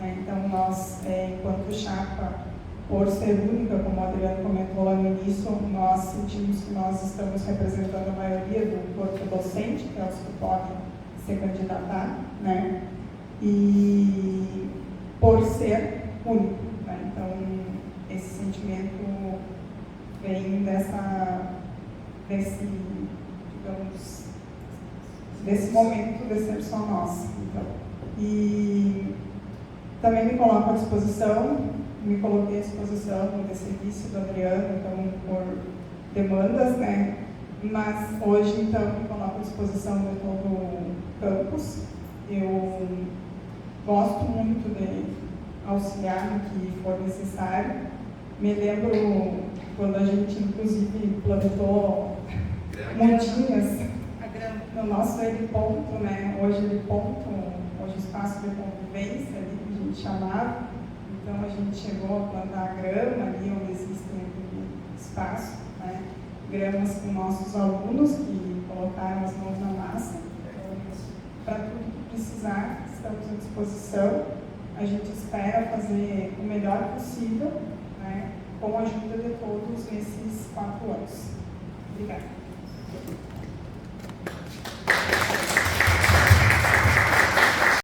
Speaker 3: né? Então, nós, enquanto chapa, por ser única, como o Adriano comentou lá no início, nós sentimos que nós estamos representando a maioria do corpo docente, que é os que podem se candidatar, né? E por ser único, né? Então esse sentimento vem desse momento de ser só nós. Então, e também me coloco à disposição, coloquei à disposição do serviço do Adriano, então por demandas, né? Mas hoje então me coloco à disposição de todo o campus. Eu gosto muito de auxiliar no que for necessário. Me lembro quando a gente, inclusive, plantou montinhas no nosso heliponto, né? Hoje espaço de convivência, ali que a gente chamava. Então, a gente chegou a plantar grama ali onde existe aquele espaço, né? Gramas com nossos alunos que colocaram as mãos na massa. Para tudo que precisar, estamos à disposição. A gente espera fazer o melhor possível, né, com a ajuda de todos nesses 4 anos. Obrigada.